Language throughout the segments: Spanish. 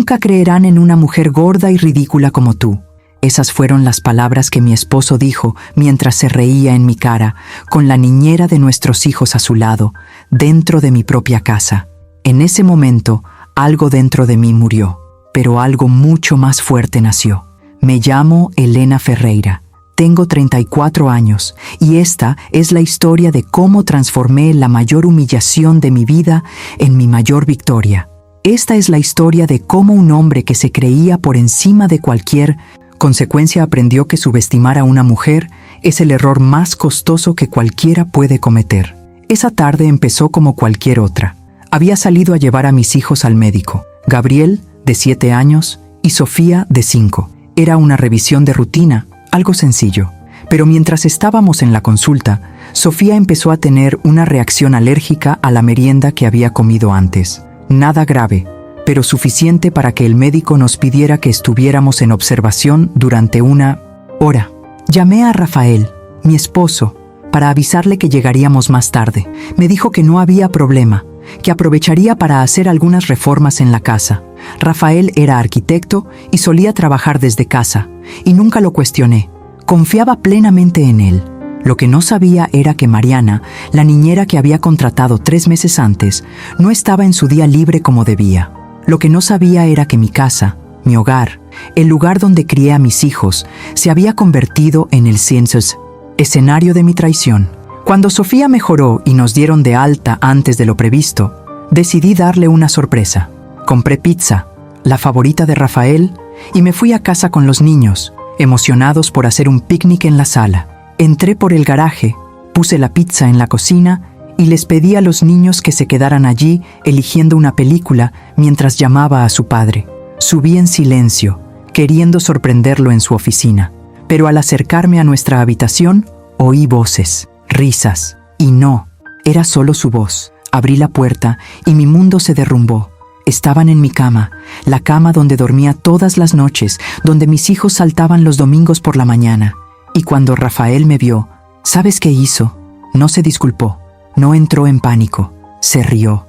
Nunca creerán en una mujer gorda y ridícula como tú. Esas fueron las palabras que mi esposo dijo mientras se reía en mi cara, con la niñera de nuestros hijos a su lado, dentro de mi propia casa. En ese momento, algo dentro de mí murió, pero algo mucho más fuerte nació. Me llamo Elena Ferreira. Tengo 34 años y esta es la historia de cómo transformé la mayor humillación de mi vida en mi mayor victoria. Esta es la historia de cómo un hombre que se creía por encima de cualquier consecuencia aprendió que subestimar a una mujer es el error más costoso que cualquiera puede cometer. Esa tarde empezó como cualquier otra. Había salido a llevar a mis hijos al médico, Gabriel, de 7 años, y Sofía, de 5. Era una revisión de rutina, algo sencillo. Pero mientras estábamos en la consulta, Sofía empezó a tener una reacción alérgica a la merienda que había comido antes. Nada grave, pero suficiente para que el médico nos pidiera que estuviéramos en observación durante una hora. Llamé a Rafael, mi esposo, para avisarle que llegaríamos más tarde. Me dijo que no había problema, que aprovecharía para hacer algunas reformas en la casa. Rafael era arquitecto y solía trabajar desde casa, y nunca lo cuestioné. Confiaba plenamente en él. Lo que no sabía era que Mariana, la niñera que había contratado 3 meses antes, no estaba en su día libre como debía. Lo que no sabía era que mi casa, mi hogar, el lugar donde crié a mis hijos, se había convertido en el escenario de mi traición. Cuando Sofía mejoró y nos dieron de alta antes de lo previsto, decidí darle una sorpresa. Compré pizza, la favorita de Rafael, y me fui a casa con los niños, emocionados por hacer un picnic en la sala. Entré por el garaje, puse la pizza en la cocina y les pedí a los niños que se quedaran allí eligiendo una película mientras llamaba a su padre. Subí en silencio, queriendo sorprenderlo en su oficina, pero al acercarme a nuestra habitación, oí voces, risas, y no, era solo su voz. Abrí la puerta y mi mundo se derrumbó. Estaban en mi cama, la cama donde dormía todas las noches, donde mis hijos saltaban los domingos por la mañana. Y cuando Rafael me vio, ¿sabes qué hizo? No se disculpó, no entró en pánico, se rió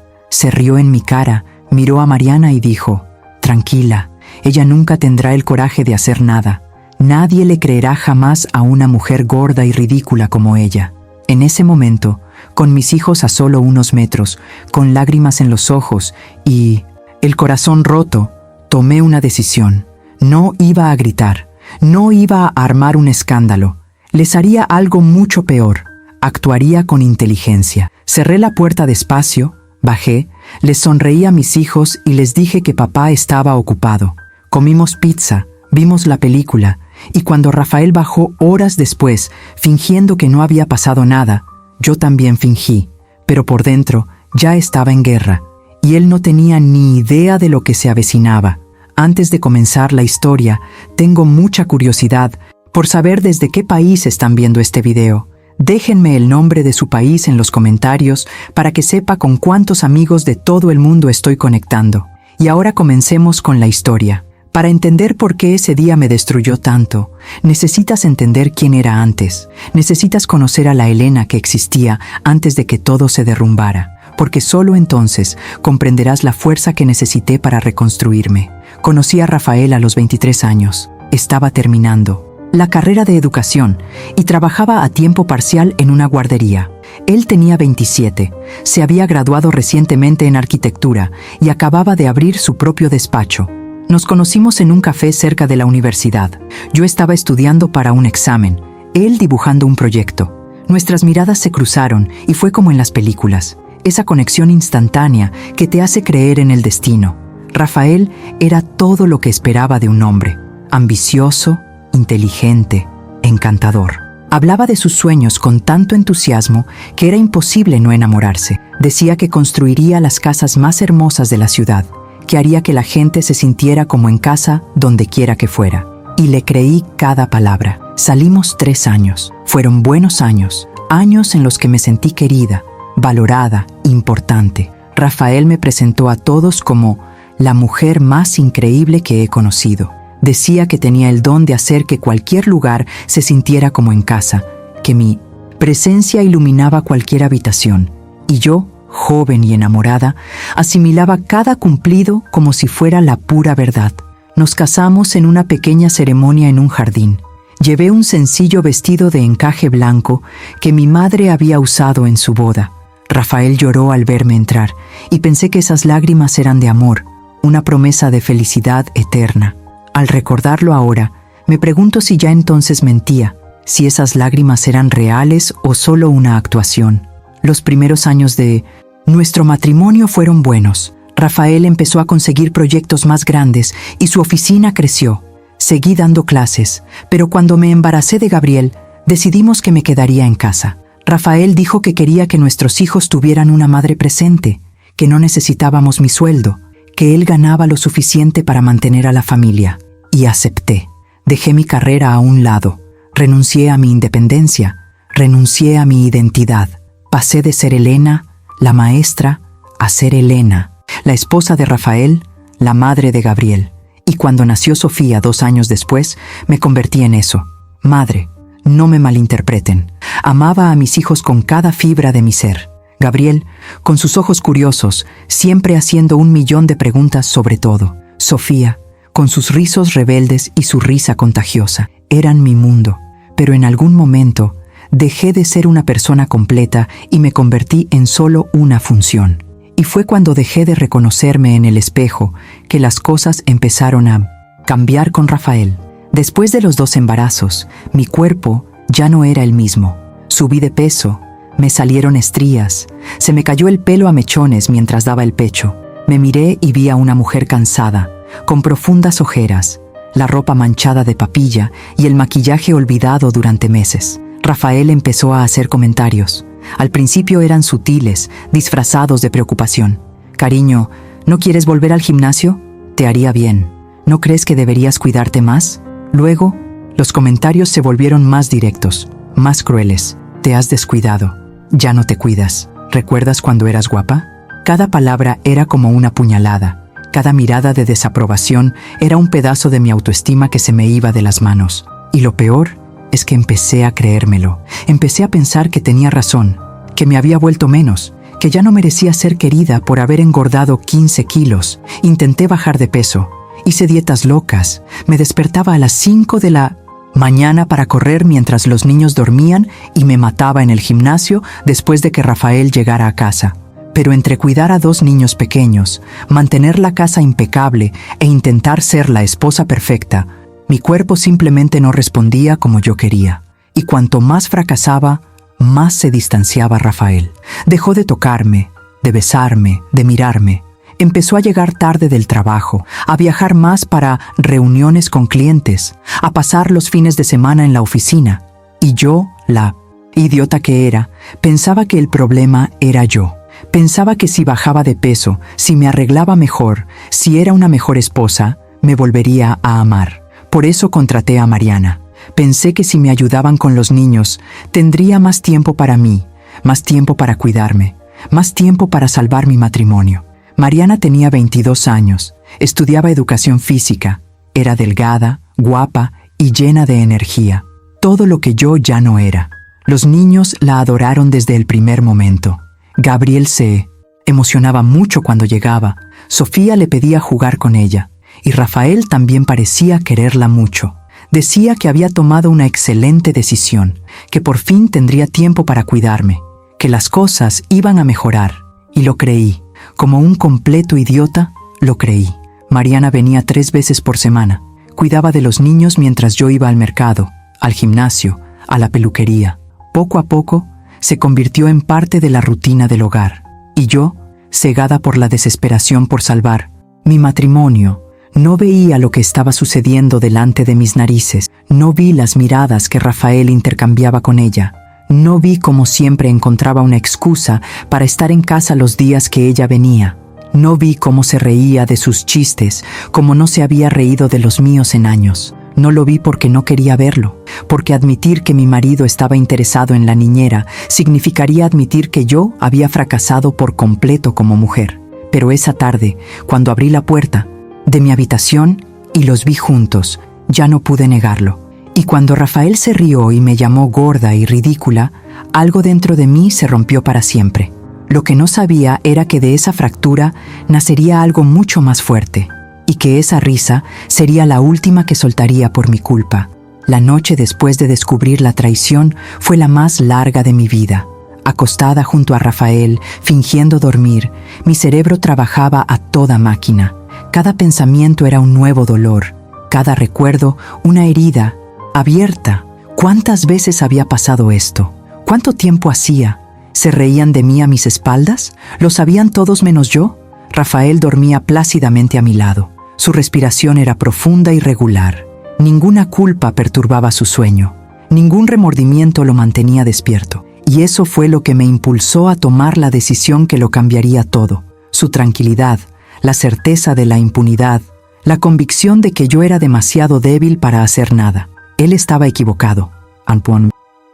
en mi cara, miró a Mariana y dijo, tranquila, ella nunca tendrá el coraje de hacer nada. Nadie le creerá jamás a una mujer gorda y ridícula como ella. En ese momento, con mis hijos a solo unos metros, con lágrimas en los ojos y el corazón roto, tomé una decisión. No iba a gritar, no iba a armar un escándalo. Les haría algo mucho peor. Actuaría con inteligencia. Cerré la puerta despacio, bajé, les sonreí a mis hijos y les dije que papá estaba ocupado. Comimos pizza, vimos la película, y cuando Rafael bajó horas después, fingiendo que no había pasado nada, yo también fingí, pero por dentro ya estaba en guerra, y él no tenía ni idea de lo que se avecinaba. Antes de comenzar la historia, tengo mucha curiosidad por saber desde qué país están viendo este video. Déjenme el nombre de su país en los comentarios para que sepa con cuántos amigos de todo el mundo estoy conectando. Y ahora comencemos con la historia. Para entender por qué ese día me destruyó tanto, necesitas entender quién era antes. Necesitas conocer a la Elena que existía antes de que todo se derrumbara, porque solo entonces comprenderás la fuerza que necesité para reconstruirme. Conocí a Rafael a los 23 años. Estaba terminando la carrera de educación y trabajaba a tiempo parcial en una guardería. Él tenía 27, se había graduado recientemente en arquitectura y acababa de abrir su propio despacho. Nos conocimos en un café cerca de la universidad. Yo estaba estudiando para un examen, él dibujando un proyecto. Nuestras miradas se cruzaron y fue como en las películas, esa conexión instantánea que te hace creer en el destino. Rafael era todo lo que esperaba de un hombre, ambicioso, inteligente, encantador. Hablaba de sus sueños con tanto entusiasmo que era imposible no enamorarse. Decía que construiría las casas más hermosas de la ciudad, que haría que la gente se sintiera como en casa donde quiera que fuera. Y le creí cada palabra. Salimos 3 años. Fueron buenos años, años en los que me sentí querida, valorada, importante. Rafael me presentó a todos como la mujer más increíble que he conocido. Decía que tenía el don de hacer que cualquier lugar se sintiera como en casa, que mi presencia iluminaba cualquier habitación, y yo joven y enamorada, asimilaba cada cumplido como si fuera la pura verdad. Nos casamos en una pequeña ceremonia en un jardín. Llevé un sencillo vestido de encaje blanco que mi madre había usado en su boda. Rafael lloró al verme entrar y pensé que esas lágrimas eran de amor, una promesa de felicidad eterna. Al recordarlo ahora, me pregunto si ya entonces mentía, si esas lágrimas eran reales o solo una actuación. Los primeros años de nuestro matrimonio fueron buenos. Rafael empezó a conseguir proyectos más grandes y su oficina creció. Seguí dando clases, pero cuando me embaracé de Gabriel, decidimos que me quedaría en casa. Rafael dijo que quería que nuestros hijos tuvieran una madre presente, que no necesitábamos mi sueldo, que él ganaba lo suficiente para mantener a la familia. Y acepté. Dejé mi carrera a un lado, renuncié a mi independencia, renuncié a mi identidad. Pasé de ser Elena, la maestra, a ser Elena, la esposa de Rafael, la madre de Gabriel. Y cuando nació Sofía 2 años después, me convertí en eso. Madre, no me malinterpreten. Amaba a mis hijos con cada fibra de mi ser. Gabriel, con sus ojos curiosos, siempre haciendo 1.000.000 de preguntas sobre todo. Sofía, con sus rizos rebeldes y su risa contagiosa. Eran mi mundo. Pero en algún momento, dejé de ser una persona completa y me convertí en solo una función. Y fue cuando dejé de reconocerme en el espejo que las cosas empezaron a cambiar con Rafael. Después de los 2 embarazos, mi cuerpo ya no era el mismo. Subí de peso, me salieron estrías, se me cayó el pelo a mechones mientras daba el pecho. Me miré y vi a una mujer cansada, con profundas ojeras, la ropa manchada de papilla y el maquillaje olvidado durante meses. Rafael empezó a hacer comentarios. Al principio eran sutiles, disfrazados de preocupación. Cariño, ¿no quieres volver al gimnasio? Te haría bien. ¿No crees que deberías cuidarte más? Luego, los comentarios se volvieron más directos, más crueles. Te has descuidado. Ya no te cuidas. ¿Recuerdas cuando eras guapa? Cada palabra era como una puñalada. Cada mirada de desaprobación era un pedazo de mi autoestima que se me iba de las manos. Y lo peor es que empecé a creérmelo. Empecé a pensar que tenía razón, que me había vuelto menos, que ya no merecía ser querida por haber engordado 15 kilos. Intenté bajar de peso. Hice dietas locas. Me despertaba a las 5 de la mañana para correr mientras los niños dormían y me mataba en el gimnasio después de que Rafael llegara a casa. Pero entre cuidar a 2 niños pequeños, mantener la casa impecable e intentar ser la esposa perfecta, mi cuerpo simplemente no respondía como yo quería. Y cuanto más fracasaba, más se distanciaba Rafael. Dejó de tocarme, de besarme, de mirarme. Empezó a llegar tarde del trabajo, a viajar más para reuniones con clientes, a pasar los fines de semana en la oficina. Y yo, la idiota que era, pensaba que el problema era yo. Pensaba que si bajaba de peso, si me arreglaba mejor, si era una mejor esposa, me volvería a amar. Por eso contraté a Mariana. Pensé que si me ayudaban con los niños, tendría más tiempo para mí, más tiempo para cuidarme, más tiempo para salvar mi matrimonio. Mariana tenía 22 años, estudiaba educación física, era delgada, guapa y llena de energía. Todo lo que yo ya no era. Los niños la adoraron desde el primer momento. Gabriel se emocionaba mucho cuando llegaba. Sofía le pedía jugar con ella. Y Rafael también parecía quererla mucho. Decía que había tomado una excelente decisión, que por fin tendría tiempo para cuidarme, que las cosas iban a mejorar. Y lo creí. Como un completo idiota, lo creí. Mariana venía 3 veces por semana. Cuidaba de los niños mientras yo iba al mercado, al gimnasio, a la peluquería. Poco a poco, se convirtió en parte de la rutina del hogar. Y yo, cegada por la desesperación por salvar mi matrimonio, no veía lo que estaba sucediendo delante de mis narices. No vi las miradas que Rafael intercambiaba con ella. No vi cómo siempre encontraba una excusa para estar en casa los días que ella venía. No vi cómo se reía de sus chistes, como no se había reído de los míos en años. No lo vi porque no quería verlo, porque admitir que mi marido estaba interesado en la niñera significaría admitir que yo había fracasado por completo como mujer. Pero esa tarde, cuando abrí la puerta de mi habitación y los vi juntos, ya no pude negarlo. Y cuando Rafael se rió y me llamó gorda y ridícula, algo dentro de mí se rompió para siempre. Lo que no sabía era que de esa fractura nacería algo mucho más fuerte, y que esa risa sería la última que soltaría por mi culpa. La noche después de descubrir la traición fue la más larga de mi vida. Acostada junto a Rafael, fingiendo dormir, mi cerebro trabajaba a toda máquina. Cada pensamiento era un nuevo dolor, cada recuerdo una herida abierta. ¿Cuántas veces había pasado esto? ¿Cuánto tiempo hacía? ¿Se reían de mí a mis espaldas? ¿Lo sabían todos menos yo? Rafael dormía plácidamente a mi lado. Su respiración era profunda y regular. Ninguna culpa perturbaba su sueño. Ningún remordimiento lo mantenía despierto. Y eso fue lo que me impulsó a tomar la decisión que lo cambiaría todo. Su tranquilidad, la certeza de la impunidad, la convicción de que yo era demasiado débil para hacer nada. Él estaba equivocado.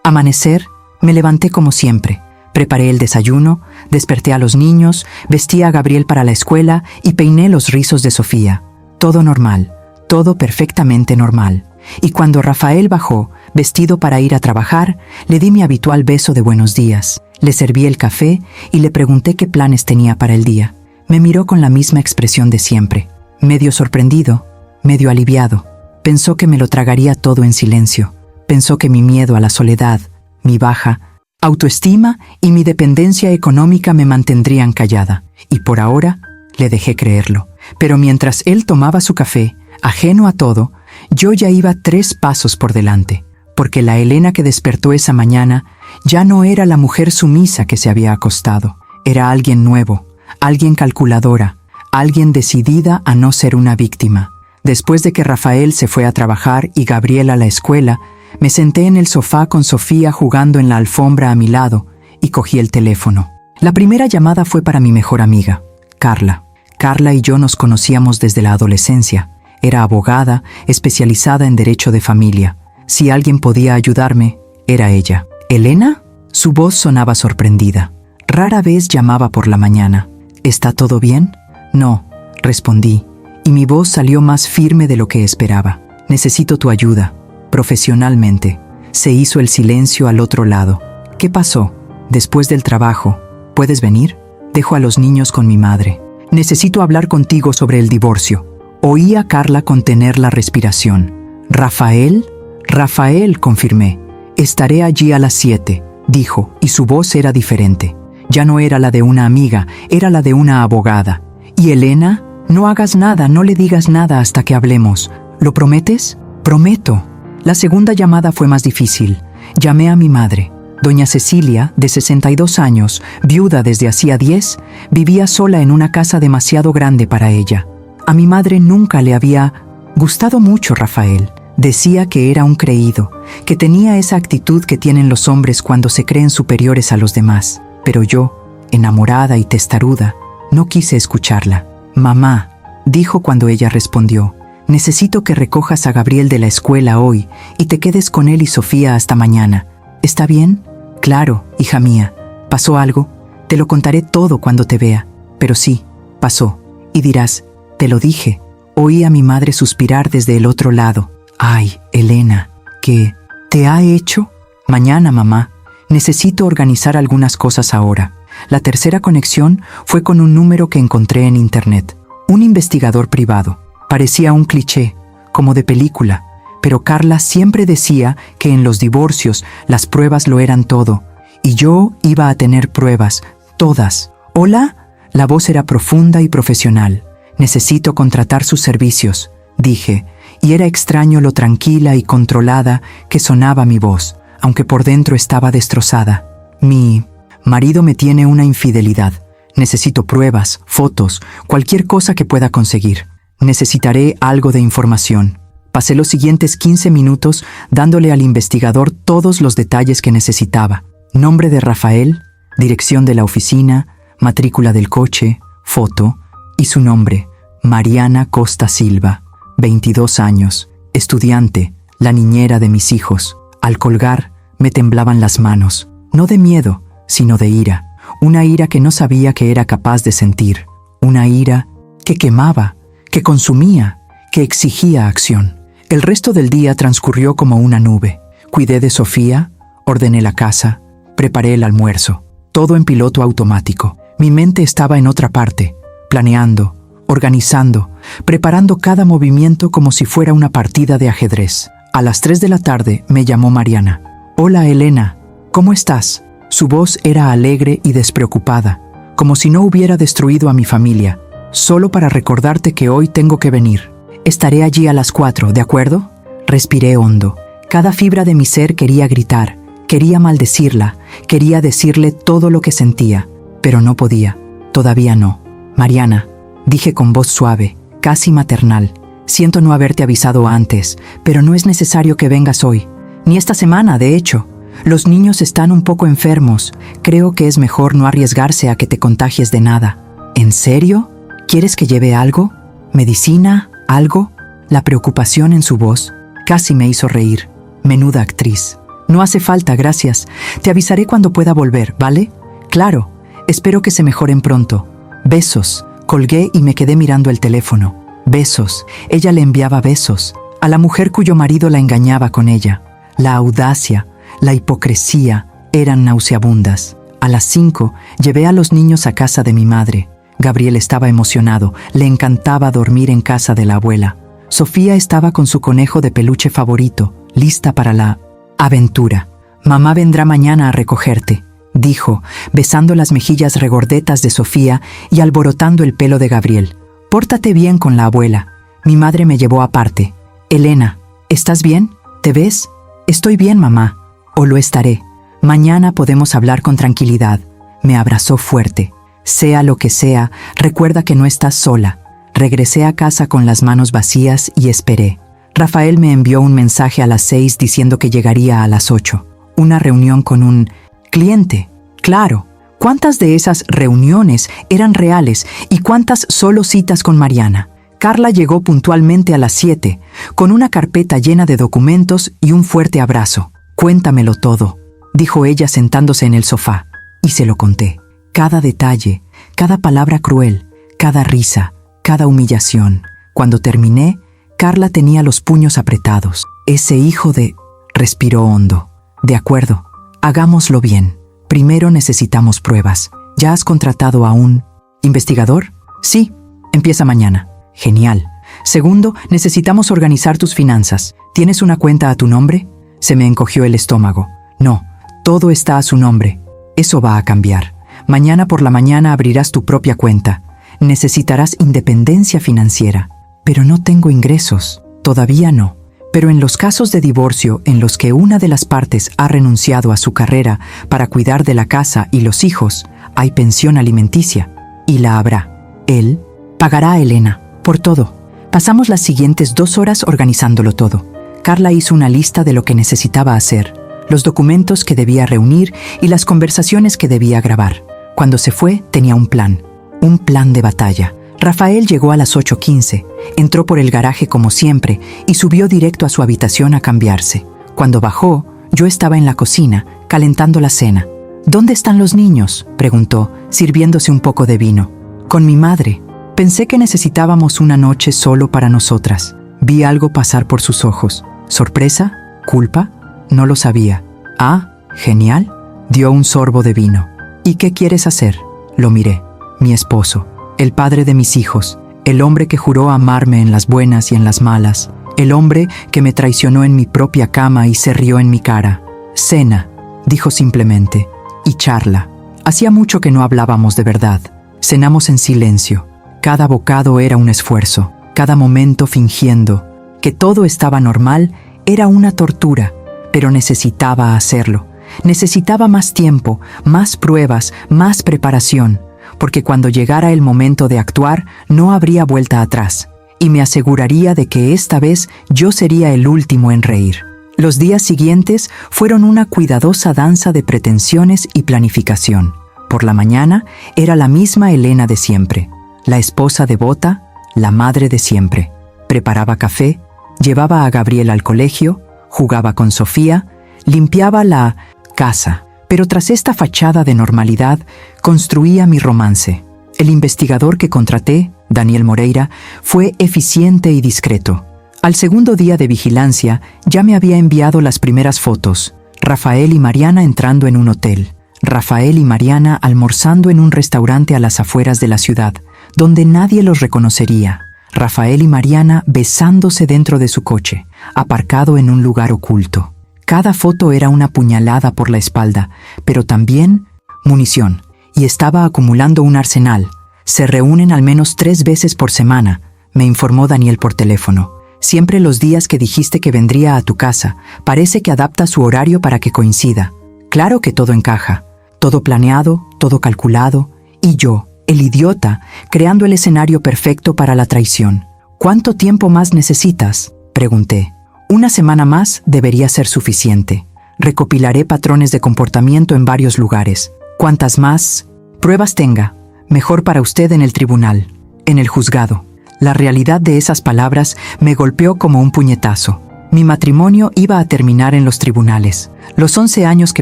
Amanecer, me levanté como siempre. Preparé el desayuno, desperté a los niños, vestí a Gabriel para la escuela y peiné los rizos de Sofía. Todo normal, todo perfectamente normal. Y cuando Rafael bajó, vestido para ir a trabajar, le di mi habitual beso de buenos días. Le serví el café y le pregunté qué planes tenía para el día. Me miró con la misma expresión de siempre, medio sorprendido, medio aliviado. Pensó que me lo tragaría todo en silencio. Pensó que mi miedo a la soledad, mi baja autoestima y mi dependencia económica me mantendrían callada. Y por ahora le dejé creerlo. Pero mientras él tomaba su café, ajeno a todo, yo ya iba 3 pasos por delante, porque la Elena que despertó esa mañana ya no era la mujer sumisa que se había acostado. Era alguien nuevo, alguien calculadora, alguien decidida a no ser una víctima. Después de que Rafael se fue a trabajar y Gabriel a la escuela, me senté en el sofá con Sofía jugando en la alfombra a mi lado y cogí el teléfono. La primera llamada fue para mi mejor amiga, Carla. Carla y yo nos conocíamos desde la adolescencia. Era abogada, especializada en derecho de familia. Si alguien podía ayudarme, era ella. ¿Elena? Su voz sonaba sorprendida. Rara vez llamaba por la mañana. ¿Está todo bien? No, respondí, y mi voz salió más firme de lo que esperaba. Necesito tu ayuda. Profesionalmente. Se hizo el silencio al otro lado. ¿Qué pasó? Después del trabajo. ¿Puedes venir? Dejo a los niños con mi madre. Necesito hablar contigo sobre el divorcio. Oí a Carla contener la respiración. ¿Rafael? Rafael, confirmé. Estaré allí a las 7, dijo, y su voz era diferente. Ya no era la de una amiga, era la de una abogada. ¿Y Elena? No hagas nada, no le digas nada hasta que hablemos. ¿Lo prometes? Prometo. La segunda llamada fue más difícil. Llamé a mi madre. Doña Cecilia, de 62 años, viuda desde hacía 10, vivía sola en una casa demasiado grande para ella. A mi madre nunca le había gustado mucho Rafael. Decía que era un creído, que tenía esa actitud que tienen los hombres cuando se creen superiores a los demás. Pero yo, enamorada y testaruda, no quise escucharla. «Mamá», dijo cuando ella respondió, «necesito que recojas a Gabriel de la escuela hoy y te quedes con él y Sofía hasta mañana. ¿Está bien?» «Claro, hija mía. ¿Pasó algo? Te lo contaré todo cuando te vea. Pero sí, pasó. Y dirás, te lo dije». Oí a mi madre suspirar desde el otro lado. «Ay, Elena, ¿qué te ha hecho?» «Mañana, mamá. Necesito organizar algunas cosas ahora». La tercera conexión fue con un número que encontré en internet. Un investigador privado. Parecía un cliché, como de película, pero Carla siempre decía que en los divorcios las pruebas lo eran todo, y yo iba a tener pruebas, todas. «¿Hola?» La voz era profunda y profesional. «Necesito contratar sus servicios», dije, y era extraño lo tranquila y controlada que sonaba mi voz, aunque por dentro estaba destrozada. «Mi marido me tiene una infidelidad. Necesito pruebas, fotos, cualquier cosa que pueda conseguir. Necesitaré algo de información». Pasé los siguientes 15 minutos dándole al investigador todos los detalles que necesitaba. Nombre de Rafael, dirección de la oficina, matrícula del coche, foto, y su nombre, Mariana Costa Silva, 22 años, estudiante, la niñera de mis hijos. Al colgar, me temblaban las manos, no de miedo, sino de ira. Una ira que no sabía que era capaz de sentir. Una ira que quemaba, que consumía, que exigía acción. El resto del día transcurrió como una nube. Cuidé de Sofía, ordené la casa, preparé el almuerzo. todo en piloto automático. Mi mente estaba en otra parte, planeando, organizando, preparando cada movimiento como si fuera una partida de ajedrez. A las 3 de la tarde me llamó Mariana. «Hola, Elena, ¿cómo estás?». Su voz era alegre y despreocupada, como si no hubiera destruido a mi familia, solo para recordarte que hoy tengo que venir. «Estaré allí a las 4, ¿de acuerdo?». Respiré hondo. Cada fibra de mi ser quería gritar, quería maldecirla, quería decirle todo lo que sentía, pero no podía. Todavía no. «Mariana», dije con voz suave, casi maternal, «siento no haberte avisado antes, pero no es necesario que vengas hoy. Ni esta semana, de hecho. Los niños están un poco enfermos. Creo que es mejor no arriesgarse a que te contagies de nada». «¿En serio? ¿Quieres que lleve algo? ¿Medicina? ¿Algo?». La preocupación en su voz casi me hizo reír. Menuda actriz. «No hace falta, gracias. Te avisaré cuando pueda volver, ¿vale?». «Claro. Espero que se mejoren pronto. Besos». Colgué y me quedé mirando el teléfono. Besos. Ella le enviaba besos a la mujer cuyo marido la engañaba con ella. La audacia, la hipocresía eran nauseabundas. A las 5 llevé a los niños a casa de mi madre. Gabriel estaba emocionado, le encantaba dormir en casa de la abuela. Sofía estaba con su conejo de peluche favorito, lista para la aventura. «Mamá vendrá mañana a recogerte», dijo, besando las mejillas regordetas de Sofía y alborotando el pelo de Gabriel. «Pórtate bien con la abuela». Mi madre me llevó aparte. «Elena, ¿estás bien? ¿Te ves?». «Estoy bien, mamá. O lo estaré. Mañana podemos hablar con tranquilidad». Me abrazó fuerte. «Sea lo que sea, recuerda que no estás sola». Regresé a casa con las manos vacías y esperé. Rafael me envió un mensaje a las 6 diciendo que llegaría a las 8. Una reunión con un cliente. Claro. ¿Cuántas de esas reuniones eran reales y cuántas solo citas con Mariana? Carla llegó puntualmente a las 7, con una carpeta llena de documentos y un fuerte abrazo. «Cuéntamelo todo», dijo ella sentándose en el sofá. Y se lo conté. Cada detalle, cada palabra cruel, cada risa, cada humillación. Cuando terminé, Carla tenía los puños apretados. «Ese hijo de...». Respiró hondo. «De acuerdo, hagámoslo bien. Primero necesitamos pruebas. ¿Ya has contratado a un investigador?». «Sí, empieza mañana». «Genial. Segundo, necesitamos organizar tus finanzas. ¿Tienes una cuenta a tu nombre?». Se me encogió el estómago. «No, todo está a su nombre». «Eso va a cambiar. Mañana por la mañana abrirás tu propia cuenta. Necesitarás independencia financiera». «Pero no tengo ingresos». «Todavía no. Pero en los casos de divorcio en los que una de las partes ha renunciado a su carrera para cuidar de la casa y los hijos, hay pensión alimenticia. Y la habrá. Él pagará a Elena por todo». Pasamos las siguientes 2 horas organizándolo todo. Carla hizo una lista de lo que necesitaba hacer, los documentos que debía reunir y las conversaciones que debía grabar. Cuando se fue, tenía un plan de batalla. Rafael llegó a las 8:15, entró por el garaje como siempre y subió directo a su habitación a cambiarse. Cuando bajó, yo estaba en la cocina, calentando la cena. «¿Dónde están los niños?», preguntó, sirviéndose un poco de vino. «Con mi madre. Pensé que necesitábamos una noche solo para nosotras». Vi algo pasar por sus ojos. ¿Sorpresa? ¿Culpa? No lo sabía. «Ah, genial». Dio un sorbo de vino. «¿Y qué quieres hacer?». Lo miré. «Mi esposo. El padre de mis hijos, el hombre que juró amarme en las buenas y en las malas, el hombre que me traicionó en mi propia cama y se rió en mi cara». «Cena», dijo simplemente, «y charla». Hacía mucho que no hablábamos de verdad. Cenamos en silencio. Cada bocado era un esfuerzo, cada momento fingiendo que todo estaba normal era una tortura, pero necesitaba hacerlo. Necesitaba más tiempo, más pruebas, más preparación, porque cuando llegara el momento de actuar no habría vuelta atrás, y me aseguraría de que esta vez yo sería el último en reír. Los días siguientes fueron una cuidadosa danza de pretensiones y planificación. Por la mañana era la misma Elena de siempre, la esposa devota, la madre de siempre. Preparaba café, llevaba a Gabriel al colegio, jugaba con Sofía, limpiaba la casa. Pero tras esta fachada de normalidad, construía mi romance. El investigador que contraté, Daniel Moreira, fue eficiente y discreto. Al segundo día de vigilancia, ya me había enviado las primeras fotos. Rafael y Mariana entrando en un hotel. Rafael y Mariana almorzando en un restaurante a las afueras de la ciudad, donde nadie los reconocería. Rafael y Mariana besándose dentro de su coche, aparcado en un lugar oculto. Cada foto era una puñalada por la espalda, pero también munición, y estaba acumulando un arsenal. Se reúnen al menos 3 veces por semana, me informó Daniel por teléfono. Siempre los días que dijiste que vendría a tu casa. Parece que adapta su horario para que coincida. Claro que todo encaja. Todo planeado, todo calculado. Y yo, el idiota, creando el escenario perfecto para la traición. ¿Cuánto tiempo más necesitas?, pregunté. 1 semana más debería ser suficiente. Recopilaré patrones de comportamiento en varios lugares. Cuantas más pruebas tenga, mejor para usted en el tribunal, en el juzgado. La realidad de esas palabras me golpeó como un puñetazo. Mi matrimonio iba a terminar en los tribunales. Los 11 años que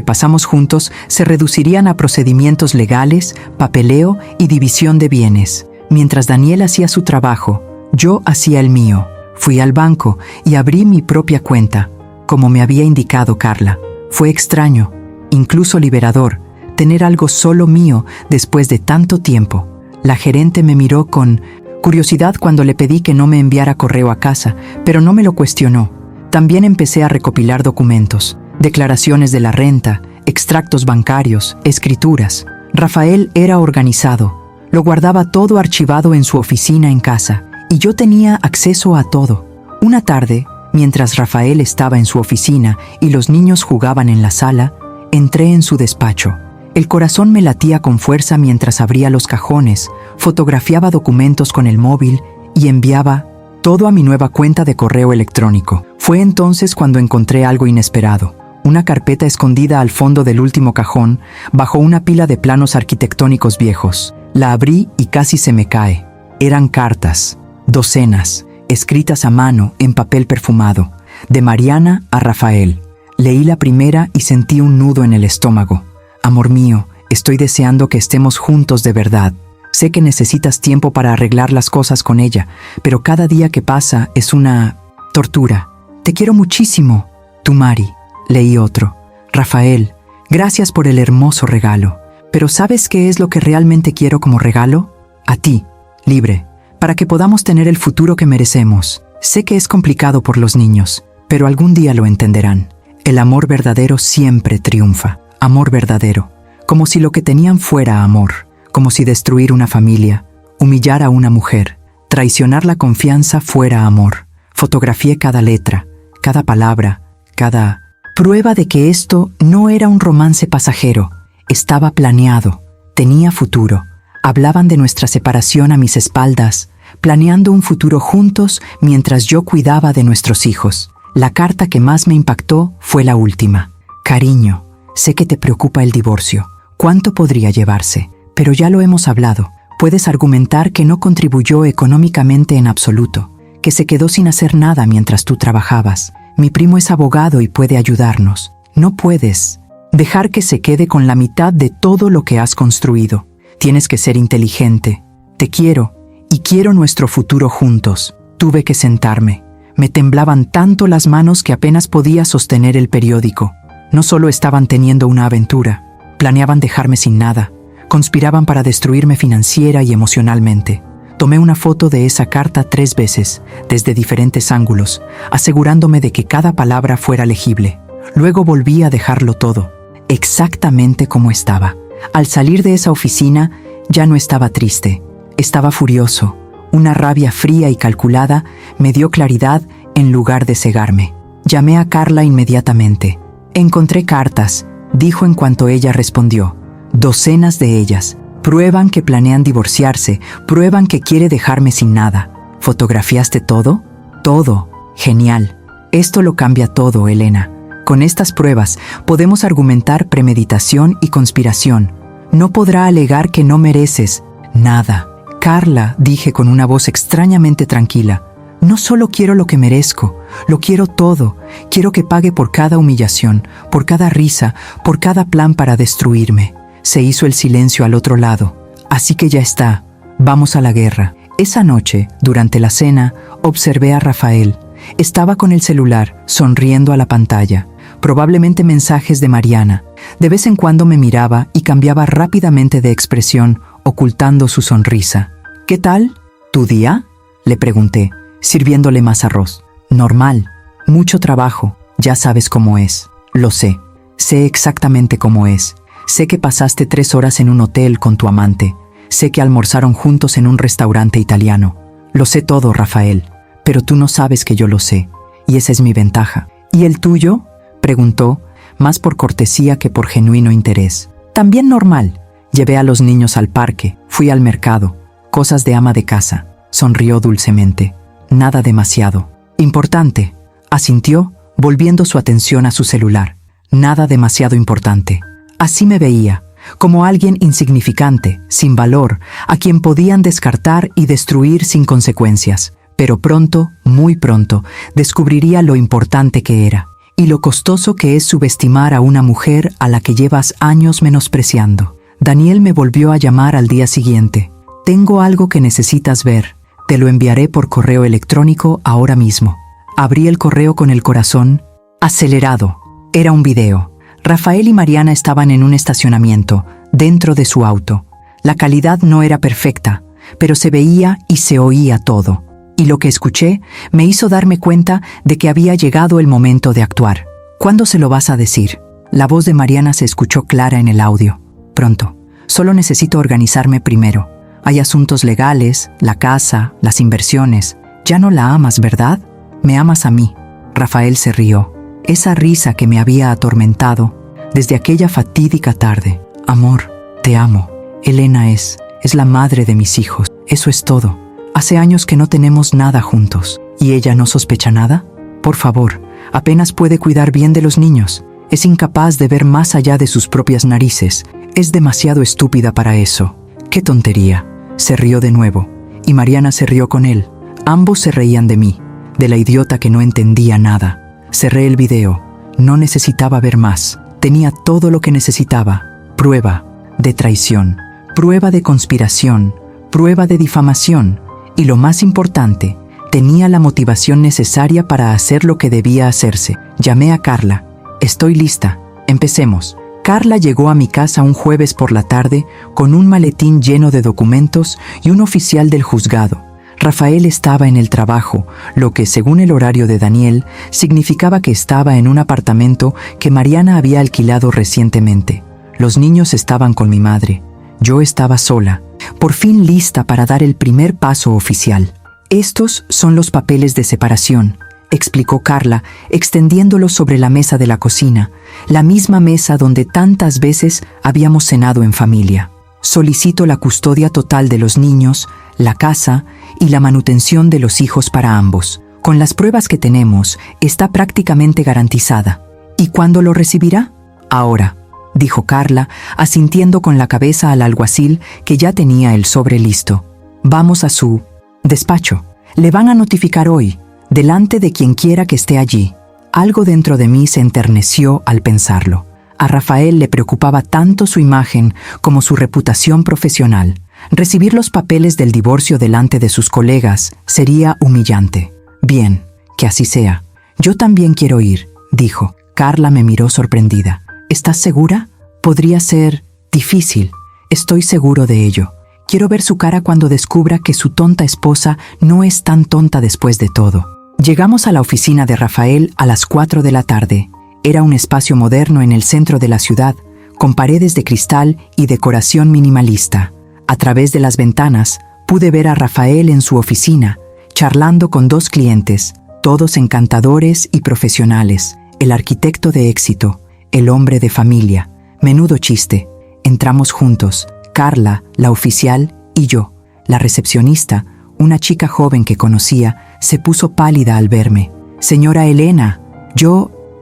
pasamos juntos se reducirían a procedimientos legales, papeleo y división de bienes. Mientras Daniel hacía su trabajo, yo hacía el mío. Fui al banco y abrí mi propia cuenta, como me había indicado Carla. Fue extraño, incluso liberador, tener algo solo mío después de tanto tiempo. La gerente me miró con curiosidad cuando le pedí que no me enviara correo a casa, pero no me lo cuestionó. También empecé a recopilar documentos, declaraciones de la renta, extractos bancarios, escrituras. Rafael era organizado. Lo guardaba todo archivado en su oficina en casa, y yo tenía acceso a todo. Una tarde, mientras Rafael estaba en su oficina y los niños jugaban en la sala, entré en su despacho. El corazón me latía con fuerza mientras abría los cajones, fotografiaba documentos con el móvil y enviaba todo a mi nueva cuenta de correo electrónico. Fue entonces cuando encontré algo inesperado. Una carpeta escondida al fondo del último cajón, bajo una pila de planos arquitectónicos viejos. La abrí y casi se me cae. Eran cartas, docenas, escritas a mano en papel perfumado, de Mariana a Rafael. Leí la primera y sentí un nudo en el estómago. Amor mío, estoy deseando que estemos juntos de verdad. Sé que necesitas tiempo para arreglar las cosas con ella, pero cada día que pasa es una tortura. Te quiero muchísimo. Tu Mari. Leí otro. Rafael, gracias por el hermoso regalo. Pero ¿sabes qué es lo que realmente quiero como regalo? A ti, libre, para que podamos tener el futuro que merecemos. Sé que es complicado por los niños, pero algún día lo entenderán. El amor verdadero siempre triunfa. Amor verdadero, como si lo que tenían fuera amor, como si destruir una familia, humillar a una mujer, traicionar la confianza fuera amor. Fotografié cada letra, cada palabra, cada prueba de que esto no era un romance pasajero, estaba planeado, tenía futuro. Hablaban de nuestra separación a mis espaldas, planeando un futuro juntos mientras yo cuidaba de nuestros hijos. La carta que más me impactó fue la última. Cariño, sé que te preocupa el divorcio. ¿Cuánto podría llevarse? Pero ya lo hemos hablado. Puedes argumentar que no contribuyó económicamente en absoluto, que se quedó sin hacer nada mientras tú trabajabas. Mi primo es abogado y puede ayudarnos. No puedes dejar que se quede con la mitad de todo lo que has construido. Tienes que ser inteligente. Te quiero y quiero nuestro futuro juntos. Tuve que sentarme. Me temblaban tanto las manos que apenas podía sostener el periódico. No solo estaban teniendo una aventura, planeaban dejarme sin nada, conspiraban para destruirme financiera y emocionalmente. Tomé una foto de esa carta 3 veces, desde diferentes ángulos, asegurándome de que cada palabra fuera legible. Luego volví a dejarlo todo, exactamente como estaba. Al salir de esa oficina, ya no estaba triste, estaba furioso. Una rabia fría y calculada me dio claridad en lugar de cegarme. Llamé a Carla inmediatamente. Encontré cartas, dijo en cuanto ella respondió. Docenas de ellas. Prueban que planean divorciarse, prueban que quiere dejarme sin nada. ¿Fotografiaste todo? Todo. Genial. Esto lo cambia todo, Elena. Con estas pruebas podemos argumentar premeditación y conspiración. No podrá alegar que no mereces nada. Carla, dije con una voz extrañamente tranquila. No solo quiero lo que merezco, lo quiero todo. Quiero que pague por cada humillación, por cada risa, por cada plan para destruirme. Se hizo el silencio al otro lado. Así que ya está, vamos a la guerra. Esa noche, durante la cena, observé a Rafael. Estaba con el celular, sonriendo a la pantalla. probablemente mensajes de Mariana. De vez en cuando me miraba y cambiaba rápidamente de expresión, ocultando su sonrisa. «¿Qué tal? ¿Tu día?», le pregunté, sirviéndole más arroz. «Normal. Mucho trabajo. Ya sabes cómo es». «Lo sé. Sé exactamente cómo es. Sé que pasaste 3 horas en un hotel con tu amante. Sé que almorzaron juntos en un restaurante italiano. Lo sé todo, Rafael. Pero tú no sabes que yo lo sé. Y esa es mi ventaja». «¿Y el tuyo?», preguntó, más por cortesía que por genuino interés. «También normal. Llevé a los niños al parque, fui al mercado. Cosas de ama de casa». Sonrió dulcemente. «Nada demasiado». «Importante», asintió, volviendo su atención a su celular. «Nada demasiado importante». Así me veía, como alguien insignificante, sin valor, a quien podían descartar y destruir sin consecuencias. Pero pronto, muy pronto, descubriría lo importante que era, y lo costoso que es subestimar a una mujer a la que llevas años menospreciando. Daniel me volvió a llamar al día siguiente. «Tengo algo que necesitas ver. Te lo enviaré por correo electrónico ahora mismo». Abrí el correo con el corazón acelerado. Era un video. Rafael y Mariana estaban en un estacionamiento, dentro de su auto. La calidad no era perfecta, pero se veía y se oía todo. Y lo que escuché me hizo darme cuenta de que había llegado el momento de actuar. «¿Cuándo se lo vas a decir?». La voz de Mariana se escuchó clara en el audio. «Pronto. Solo necesito organizarme primero. Hay asuntos legales, la casa, las inversiones. Ya no la amas, ¿verdad? Me amas a mí». Rafael se rió. Esa risa que me había atormentado desde aquella fatídica tarde. «Amor, te amo. Elena es la madre de mis hijos. Eso es todo. Hace años que no tenemos nada juntos. ¿Y ella no sospecha nada? Por favor, apenas puede cuidar bien de los niños. Es incapaz de ver más allá de sus propias narices. Es demasiado estúpida para eso». «¡Qué tontería!». Se rió de nuevo, y Mariana se rió con él. Ambos se reían de mí, de la idiota que no entendía nada. Cerré el video. No necesitaba ver más. Tenía todo lo que necesitaba. Prueba de traición, prueba de conspiración, prueba de difamación. Y lo más importante, tenía la motivación necesaria para hacer lo que debía hacerse. Llamé a Carla. «Estoy lista. Empecemos». Carla llegó a mi casa un jueves por la tarde con un maletín lleno de documentos y un oficial del juzgado. Rafael estaba en el trabajo, lo que, según el horario de Daniel, significaba que estaba en un apartamento que Mariana había alquilado recientemente. Los niños estaban con mi madre. Yo estaba sola, por fin lista para dar el primer paso oficial. «Estos son los papeles de separación», explicó Carla, extendiéndolos sobre la mesa de la cocina, la misma mesa donde tantas veces habíamos cenado en familia. «Solicito la custodia total de los niños, la casa y la manutención de los hijos para ambos. Con las pruebas que tenemos, está prácticamente garantizada». «¿Y cuándo lo recibirá?». «Ahora», dijo Carla, asintiendo con la cabeza al alguacil que ya tenía el sobre listo. «Vamos a su despacho. Le van a notificar hoy, delante de quien quiera que esté allí». Algo dentro de mí se enterneció al pensarlo. A Rafael le preocupaba tanto su imagen como su reputación profesional. Recibir los papeles del divorcio delante de sus colegas sería humillante. «Bien, que así sea. Yo también quiero ir», dijo. Carla me miró sorprendida. «¿Estás segura? Podría ser difícil». «Estoy seguro de ello. Quiero ver su cara cuando descubra que su tonta esposa no es tan tonta después de todo». Llegamos a la oficina de Rafael a las 4 de la tarde. Era un espacio moderno en el centro de la ciudad, con paredes de cristal y decoración minimalista. A través de las ventanas pude ver a Rafael en su oficina, charlando con 2 clientes, todos encantadores y profesionales. El arquitecto de éxito, el hombre de familia. Menudo chiste. Entramos juntos, Carla, la oficial, y yo. La recepcionista, una chica joven que conocía, se puso pálida al verme. «Señora Elena,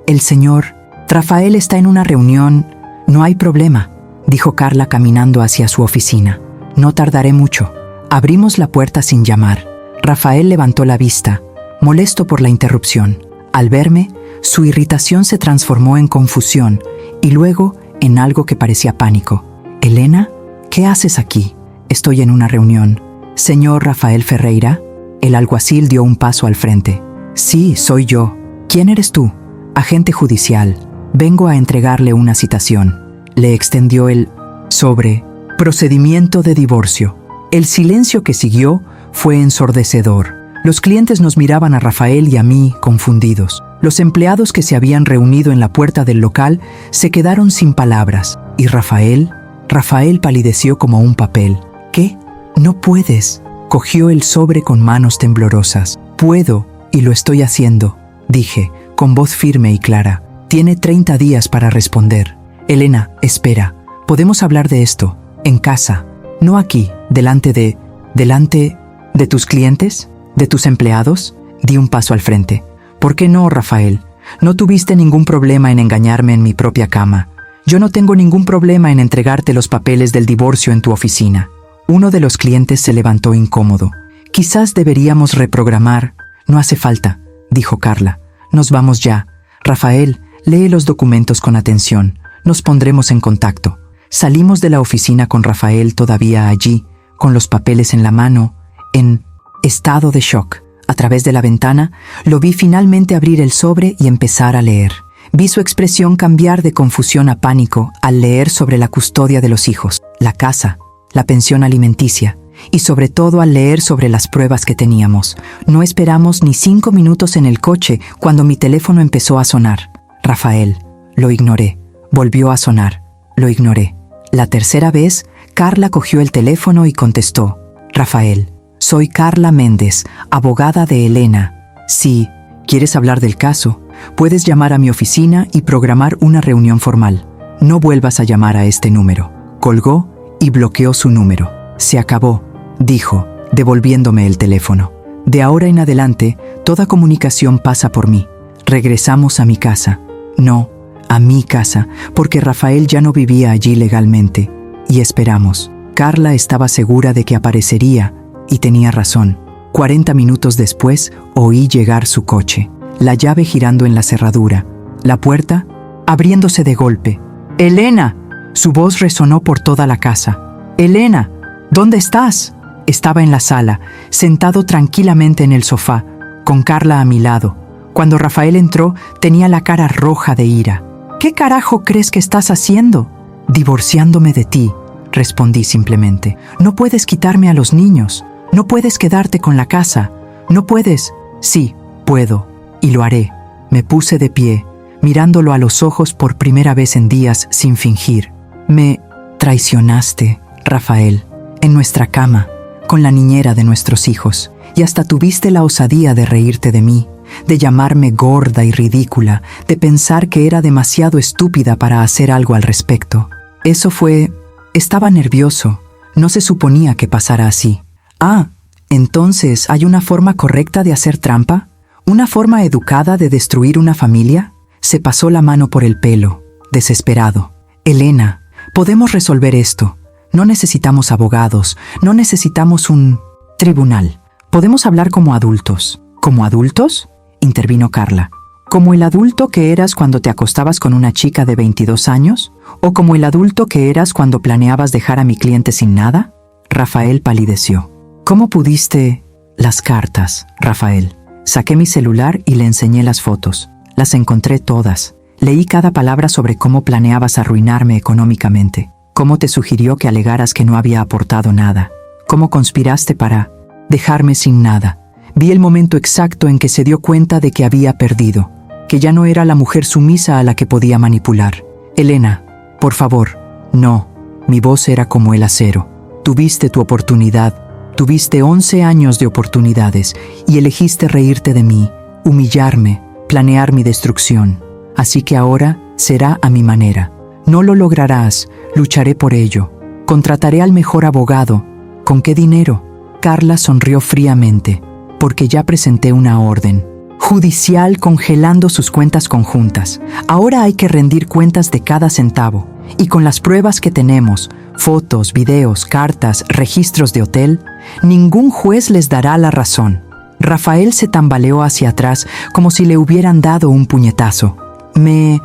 el señor Rafael está en una reunión». «No hay problema», dijo Carla caminando hacia su oficina. «No tardaré mucho». Abrimos la puerta sin llamar. Rafael levantó la vista, molesto por la interrupción. Al verme, su irritación se transformó en confusión y luego en algo que parecía pánico. «Elena, ¿qué haces aquí?». «Estoy en una reunión». «¿Señor Rafael Ferreira?». El alguacil dio un paso al frente. «Sí, soy yo». «¿Quién eres tú?». «Agente judicial». vengo a entregarle una citación. Le extendió el sobre procedimiento de divorcio. El silencio que siguió fue ensordecedor. Los clientes nos miraban a Rafael y a mí confundidos. Los empleados que se habían reunido en la puerta del local se quedaron sin palabras. Y Rafael palideció como un papel. ¿Qué? No puedes. Cogió el sobre con manos temblorosas. Puedo, y lo estoy haciendo, dije, con voz firme y clara. Tiene 30 días para responder. Elena, espera. Podemos hablar de esto, en casa. No aquí, delante de tus clientes, de tus empleados. Di un paso al frente. ¿Por qué no, Rafael? No tuviste ningún problema en engañarme en mi propia cama. Yo no tengo ningún problema en entregarte los papeles del divorcio en tu oficina. Uno de los clientes se levantó incómodo. Quizás deberíamos reprogramar. No hace falta, dijo Carla. Nos vamos ya. Rafael, lee los documentos con atención. Nos pondremos en contacto. Salimos de la oficina con Rafael todavía allí, con los papeles en la mano, en estado de shock. A través de la ventana, lo vi finalmente abrir el sobre y empezar a leer. Vi su expresión cambiar de confusión a pánico al leer sobre la custodia de los hijos, la casa, la pensión alimenticia y sobre todo al leer sobre las pruebas que teníamos. No esperamos ni 5 minutos en el coche cuando mi teléfono empezó a sonar. Rafael, lo ignoré. Volvió a sonar. Lo ignoré. La tercera vez, Carla cogió el teléfono y contestó. Rafael, soy Carla Méndez, abogada de Elena. Si quieres hablar del caso, puedes llamar a mi oficina y programar una reunión formal. No vuelvas a llamar a este número. Colgó y bloqueó su número. Se acabó, dijo, devolviéndome el teléfono. De ahora en adelante, toda comunicación pasa por mí. Regresamos a mi casa. No, a mi casa, porque Rafael ya no vivía allí legalmente. Y esperamos. Carla estaba segura de que aparecería, y tenía razón. 40 minutos después, oí llegar su coche, la llave girando en la cerradura, la puerta abriéndose de golpe. ¡Elena! Su voz resonó por toda la casa. ¡Elena! ¿Dónde estás? Estaba en la sala, sentado tranquilamente en el sofá, con Carla a mi lado. Cuando Rafael entró, tenía la cara roja de ira. ¿Qué carajo crees que estás haciendo? Divorciándome de ti, respondí simplemente. No puedes quitarme a los niños. No puedes quedarte con la casa. No puedes. Sí, puedo. Y lo haré. Me puse de pie, mirándolo a los ojos por primera vez en días sin fingir. Me traicionaste, Rafael, en nuestra cama, con la niñera de nuestros hijos, y hasta tuviste la osadía de reírte de mí, de llamarme gorda y ridícula, de pensar que era demasiado estúpida para hacer algo al respecto. Eso fue... Estaba nervioso. No se suponía que pasara así. Ah, entonces, ¿hay una forma correcta de hacer trampa? ¿Una forma educada de destruir una familia? Se pasó la mano por el pelo, desesperado. Elena, podemos resolver esto. No necesitamos abogados, no necesitamos un tribunal. Podemos hablar como adultos. ¿Como adultos?, intervino Carla. ¿Como el adulto que eras cuando te acostabas con una chica de 22 años? ¿O como el adulto que eras cuando planeabas dejar a mi cliente sin nada? Rafael palideció. ¿Cómo pudiste...? Las cartas, Rafael. Saqué mi celular y le enseñé las fotos. Las encontré todas. Leí cada palabra sobre cómo planeabas arruinarme económicamente. Cómo te sugirió que alegaras que no había aportado nada. Cómo conspiraste para dejarme sin nada. Vi el momento exacto en que se dio cuenta de que había perdido, que ya no era la mujer sumisa a la que podía manipular. Elena, por favor, no. Mi voz era como el acero. Tuviste tu oportunidad. Tuviste 11 años de oportunidades y elegiste reírte de mí, humillarme, planear mi destrucción. Así que ahora será a mi manera. No lo lograrás, lucharé por ello. Contrataré al mejor abogado. ¿Con qué dinero? Carla sonrió fríamente, porque ya presenté una orden judicial congelando sus cuentas conjuntas. Ahora hay que rendir cuentas de cada centavo. Y con las pruebas que tenemos, fotos, videos, cartas, registros de hotel, ningún juez les dará la razón. Rafael se tambaleó hacia atrás como si le hubieran dado un puñetazo. ¿Me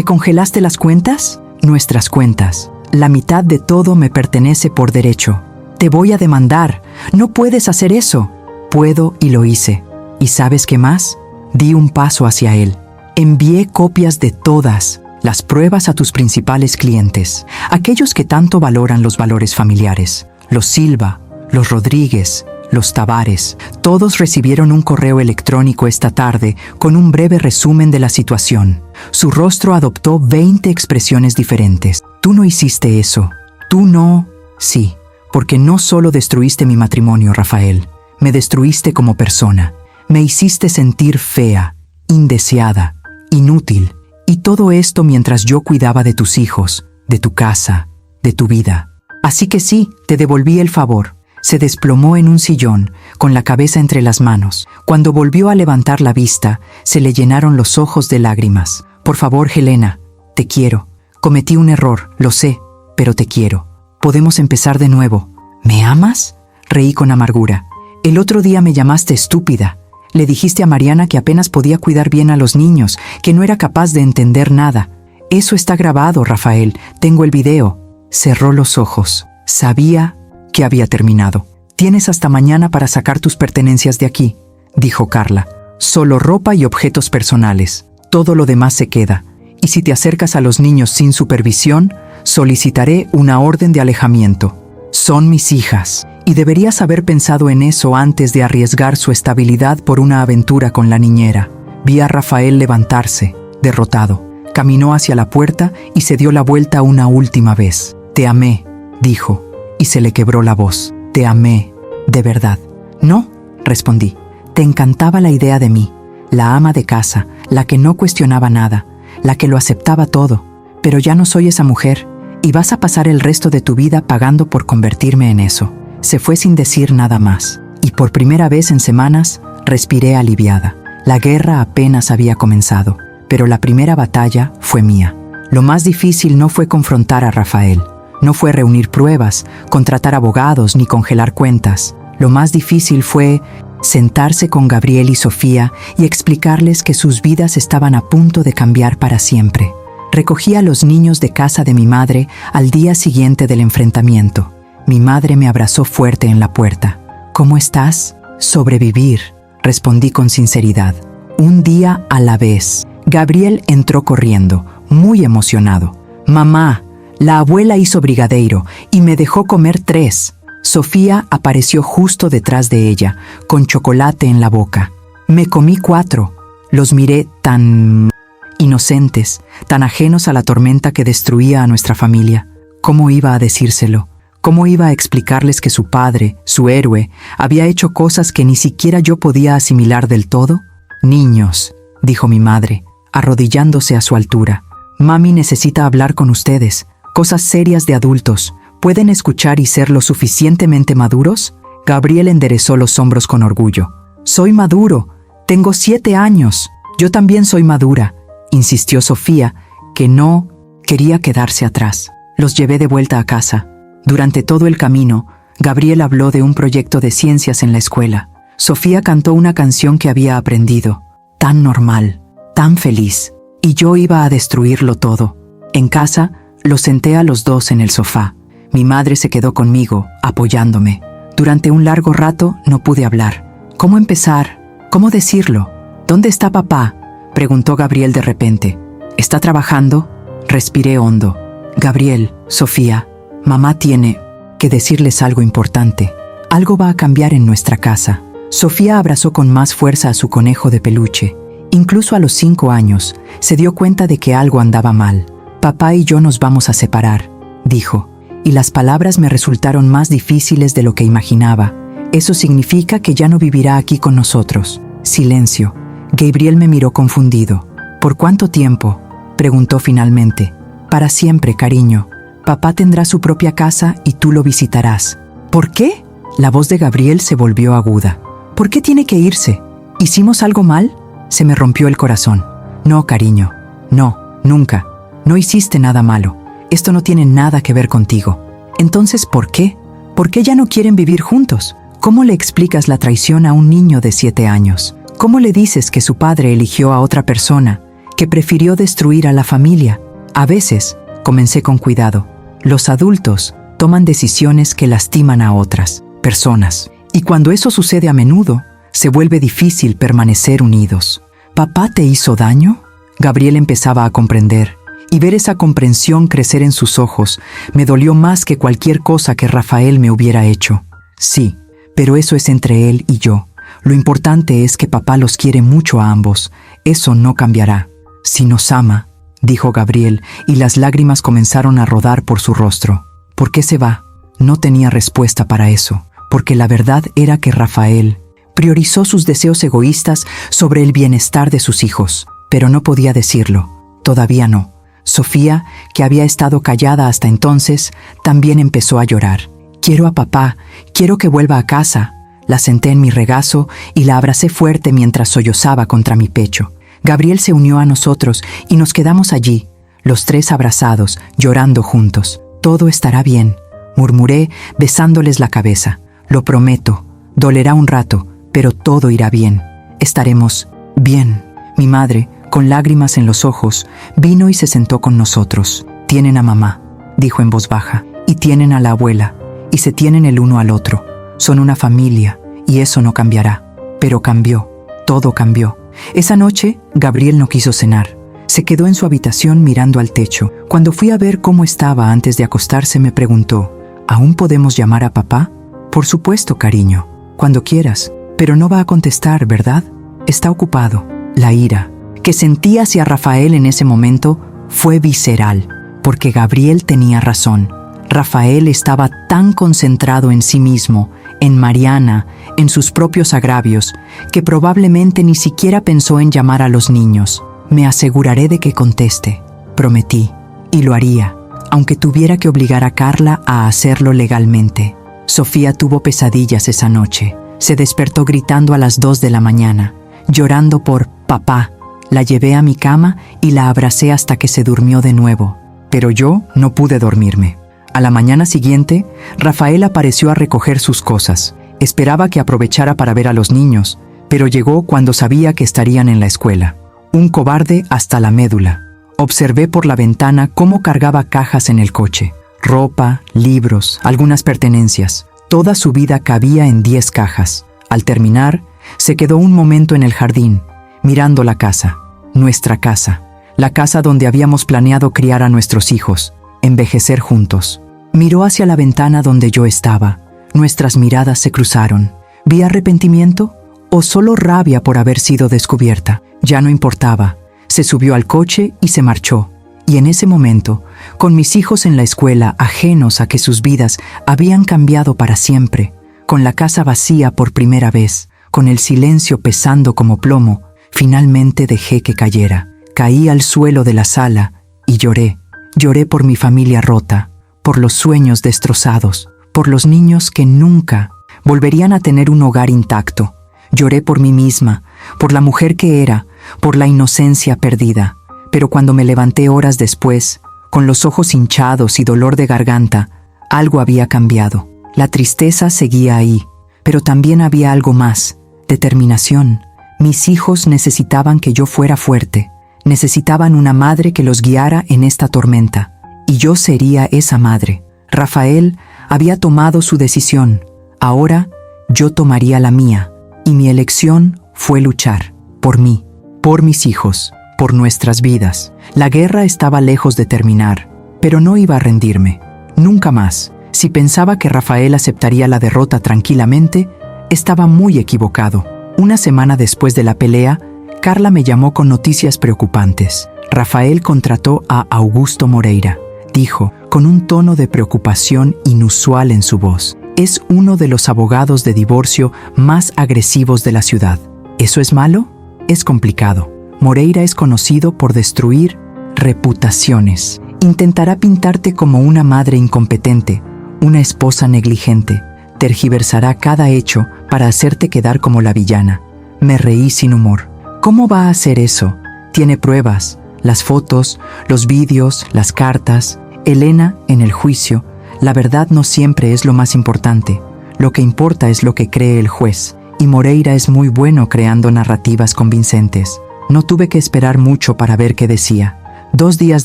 congelaste las cuentas? Nuestras cuentas. La mitad de todo me pertenece por derecho. Te voy a demandar. No puedes hacer eso. Puedo y lo hice. ¿Y sabes qué más? Di un paso hacia él. Envié copias de todas las pruebas a tus principales clientes, aquellos que tanto valoran los valores familiares. Los Silva, los Rodríguez, los Tavares, todos recibieron un correo electrónico esta tarde con un breve resumen de la situación. Su rostro adoptó 20 expresiones diferentes. Tú no hiciste eso. Tú no. Sí, porque no solo destruiste mi matrimonio, Rafael. Me destruiste como persona. Me hiciste sentir fea, indeseada, inútil. Y todo esto mientras yo cuidaba de tus hijos, de tu casa, de tu vida. Así que sí, te devolví el favor. Se desplomó en un sillón, con la cabeza entre las manos. Cuando volvió a levantar la vista, se le llenaron los ojos de lágrimas. Por favor, Helena, te quiero. Cometí un error, lo sé, pero te quiero. Podemos empezar de nuevo. ¿Me amas? Reí con amargura. El otro día me llamaste estúpida. Le dijiste a Mariana que apenas podía cuidar bien a los niños, que no era capaz de entender nada. Eso está grabado, Rafael. Tengo el video. Cerró los ojos. Sabía que había terminado. Tienes hasta mañana para sacar tus pertenencias de aquí, dijo Carla. Solo ropa y objetos personales. Todo lo demás se queda. Y si te acercas a los niños sin supervisión, solicitaré una orden de alejamiento. Son mis hijas. Y deberías haber pensado en eso antes de arriesgar su estabilidad por una aventura con la niñera. Vi a Rafael levantarse, derrotado. Caminó hacia la puerta y se dio la vuelta una última vez. Te amé, dijo, y se le quebró la voz. Te amé, de verdad. No, respondí. Te encantaba la idea de mí, la ama de casa, la que no cuestionaba nada, la que lo aceptaba todo. Pero ya no soy esa mujer, y vas a pasar el resto de tu vida pagando por convertirme en eso. Se fue sin decir nada más, y por primera vez en semanas respiré aliviada. La guerra apenas había comenzado, pero la primera batalla fue mía. Lo más difícil no fue confrontar a Rafael, no fue reunir pruebas, contratar abogados ni congelar cuentas. Lo más difícil fue sentarse con Gabriel y Sofía y explicarles que sus vidas estaban a punto de cambiar para siempre. Recogí a los niños de casa de mi madre al día siguiente del enfrentamiento. Mi madre me abrazó fuerte en la puerta. ¿Cómo estás? Sobrevivir, respondí con sinceridad. Un día a la vez. Gabriel entró corriendo, muy emocionado. Mamá, la abuela hizo brigadeiro y me dejó comer 3. Sofía apareció justo detrás de ella, con chocolate en la boca. Me comí 4. Los miré tan inocentes, tan ajenos a la tormenta que destruía a nuestra familia. ¿Cómo iba a decírselo? ¿Cómo iba a explicarles que su padre, su héroe, había hecho cosas que ni siquiera yo podía asimilar del todo? Niños, dijo mi madre, arrodillándose a su altura. Mami necesita hablar con ustedes. Cosas serias de adultos. ¿Pueden escuchar y ser lo suficientemente maduros? Gabriel enderezó los hombros con orgullo. Soy maduro. Tengo 7 años. Yo también soy madura, insistió Sofía, que no quería quedarse atrás. Los llevé de vuelta a casa. Durante todo el camino, Gabriel habló de un proyecto de ciencias en la escuela. Sofía cantó una canción que había aprendido. Tan normal, tan feliz. Y yo iba a destruirlo todo. En casa, los senté a los dos en el sofá. Mi madre se quedó conmigo, apoyándome. Durante un largo rato no pude hablar. ¿Cómo empezar? ¿Cómo decirlo? ¿Dónde está papá?, preguntó Gabriel de repente. ¿Está trabajando? Respiré hondo. Gabriel, Sofía, mamá tiene que decirles algo importante. Algo va a cambiar en nuestra casa. Sofía abrazó con más fuerza a su conejo de peluche. Incluso a los 5 años, se dio cuenta de que algo andaba mal. Papá y yo nos vamos a separar, dijo, y las palabras me resultaron más difíciles de lo que imaginaba. Eso significa que ya no vivirá aquí con nosotros. Silencio. Gabriel me miró confundido. ¿Por cuánto tiempo?, preguntó finalmente. Para siempre, cariño. Papá tendrá su propia casa y tú lo visitarás. ¿Por qué? La voz de Gabriel se volvió aguda. ¿Por qué tiene que irse? ¿Hicimos algo mal? Se me rompió el corazón. No, cariño. No, nunca. No hiciste nada malo. Esto no tiene nada que ver contigo. Entonces, ¿por qué? ¿Por qué ya no quieren vivir juntos? ¿Cómo le explicas la traición a un niño de 7 años? ¿Cómo le dices que su padre eligió a otra persona, que prefirió destruir a la familia? A veces, comencé con cuidado, los adultos toman decisiones que lastiman a otras personas. Y cuando eso sucede a menudo, se vuelve difícil permanecer unidos. ¿Papá te hizo daño? Gabriel empezaba a comprender, y ver esa comprensión crecer en sus ojos me dolió más que cualquier cosa que Rafael me hubiera hecho. Sí, pero eso es entre él y yo. Lo importante es que papá los quiere mucho a ambos. Eso no cambiará. Si nos ama, dijo Gabriel, y las lágrimas comenzaron a rodar por su rostro. ¿Por qué se va? No tenía respuesta para eso, porque la verdad era que Rafael priorizó sus deseos egoístas sobre el bienestar de sus hijos, pero no podía decirlo. Todavía no. Sofía, que había estado callada hasta entonces, también empezó a llorar. «Quiero a papá, quiero que vuelva a casa». La senté en mi regazo y la abracé fuerte mientras sollozaba contra mi pecho. Gabriel se unió a nosotros y nos quedamos allí, los tres abrazados, llorando juntos. «Todo estará bien», murmuré, besándoles la cabeza. «Lo prometo, dolerá un rato, pero todo irá bien. Estaremos bien». Mi madre, con lágrimas en los ojos, vino y se sentó con nosotros. «Tienen a mamá», dijo en voz baja, «y tienen a la abuela, y se tienen el uno al otro. Son una familia, y eso no cambiará». Pero cambió, todo cambió. Esa noche, Gabriel no quiso cenar. Se quedó en su habitación mirando al techo. Cuando fui a ver cómo estaba antes de acostarse, me preguntó, «¿Aún podemos llamar a papá?» «Por supuesto, cariño, cuando quieras, pero no va a contestar, ¿verdad? Está ocupado». La ira que sentí hacia Rafael en ese momento fue visceral, porque Gabriel tenía razón. Rafael estaba tan concentrado en sí mismo, en Mariana, en sus propios agravios, que probablemente ni siquiera pensó en llamar a los niños. «Me aseguraré de que conteste», prometí, y lo haría, aunque tuviera que obligar a Carla a hacerlo legalmente. Sofía tuvo pesadillas esa noche. Se despertó gritando a las 2 de la mañana, llorando por papá. La llevé a mi cama y la abracé hasta que se durmió de nuevo. Pero yo no pude dormirme. A la mañana siguiente, Rafael apareció a recoger sus cosas. Esperaba que aprovechara para ver a los niños, pero llegó cuando sabía que estarían en la escuela. Un cobarde hasta la médula. Observé por la ventana cómo cargaba cajas en el coche. Ropa, libros, algunas pertenencias. Toda su vida cabía en 10 cajas. Al terminar, se quedó un momento en el jardín, mirando la casa, nuestra casa, la casa donde habíamos planeado criar a nuestros hijos, envejecer juntos. Miró hacia la ventana donde yo estaba. Nuestras miradas se cruzaron. ¿Vi arrepentimiento o solo rabia por haber sido descubierta? Ya no importaba. Se subió al coche y se marchó. Y en ese momento, con mis hijos en la escuela, ajenos a que sus vidas habían cambiado para siempre, con la casa vacía por primera vez, con el silencio pesando como plomo, finalmente dejé que cayera. Caí al suelo de la sala y lloré. Lloré por mi familia rota, por los sueños destrozados, por los niños que nunca volverían a tener un hogar intacto. Lloré por mí misma, por la mujer que era, por la inocencia perdida. Pero cuando me levanté horas después, con los ojos hinchados y dolor de garganta, algo había cambiado. La tristeza seguía ahí, pero también había algo más: determinación. Mis hijos necesitaban que yo fuera fuerte, necesitaban una madre que los guiara en esta tormenta, y yo sería esa madre. Rafael había tomado su decisión, ahora yo tomaría la mía, y mi elección fue luchar, por mí, por mis hijos, por nuestras vidas. La guerra estaba lejos de terminar, pero no iba a rendirme, nunca más. Si pensaba que Rafael aceptaría la derrota tranquilamente, estaba muy equivocado. Una semana después de la pelea, Carla me llamó con noticias preocupantes. Rafael contrató a Augusto Moreira, dijo, con un tono de preocupación inusual en su voz. Es uno de los abogados de divorcio más agresivos de la ciudad. ¿Eso es malo? Es complicado. Moreira es conocido por destruir reputaciones. Intentará pintarte como una madre incompetente, una esposa negligente. Tergiversará cada hecho para hacerte quedar como la villana. Me reí sin humor. ¿Cómo va a hacer eso? Tiene pruebas, las fotos, los vídeos, las cartas. Elena, en el juicio, la verdad no siempre es lo más importante. Lo que importa es lo que cree el juez. Y Moreira es muy bueno creando narrativas convincentes. No tuve que esperar mucho para ver qué decía. 2 días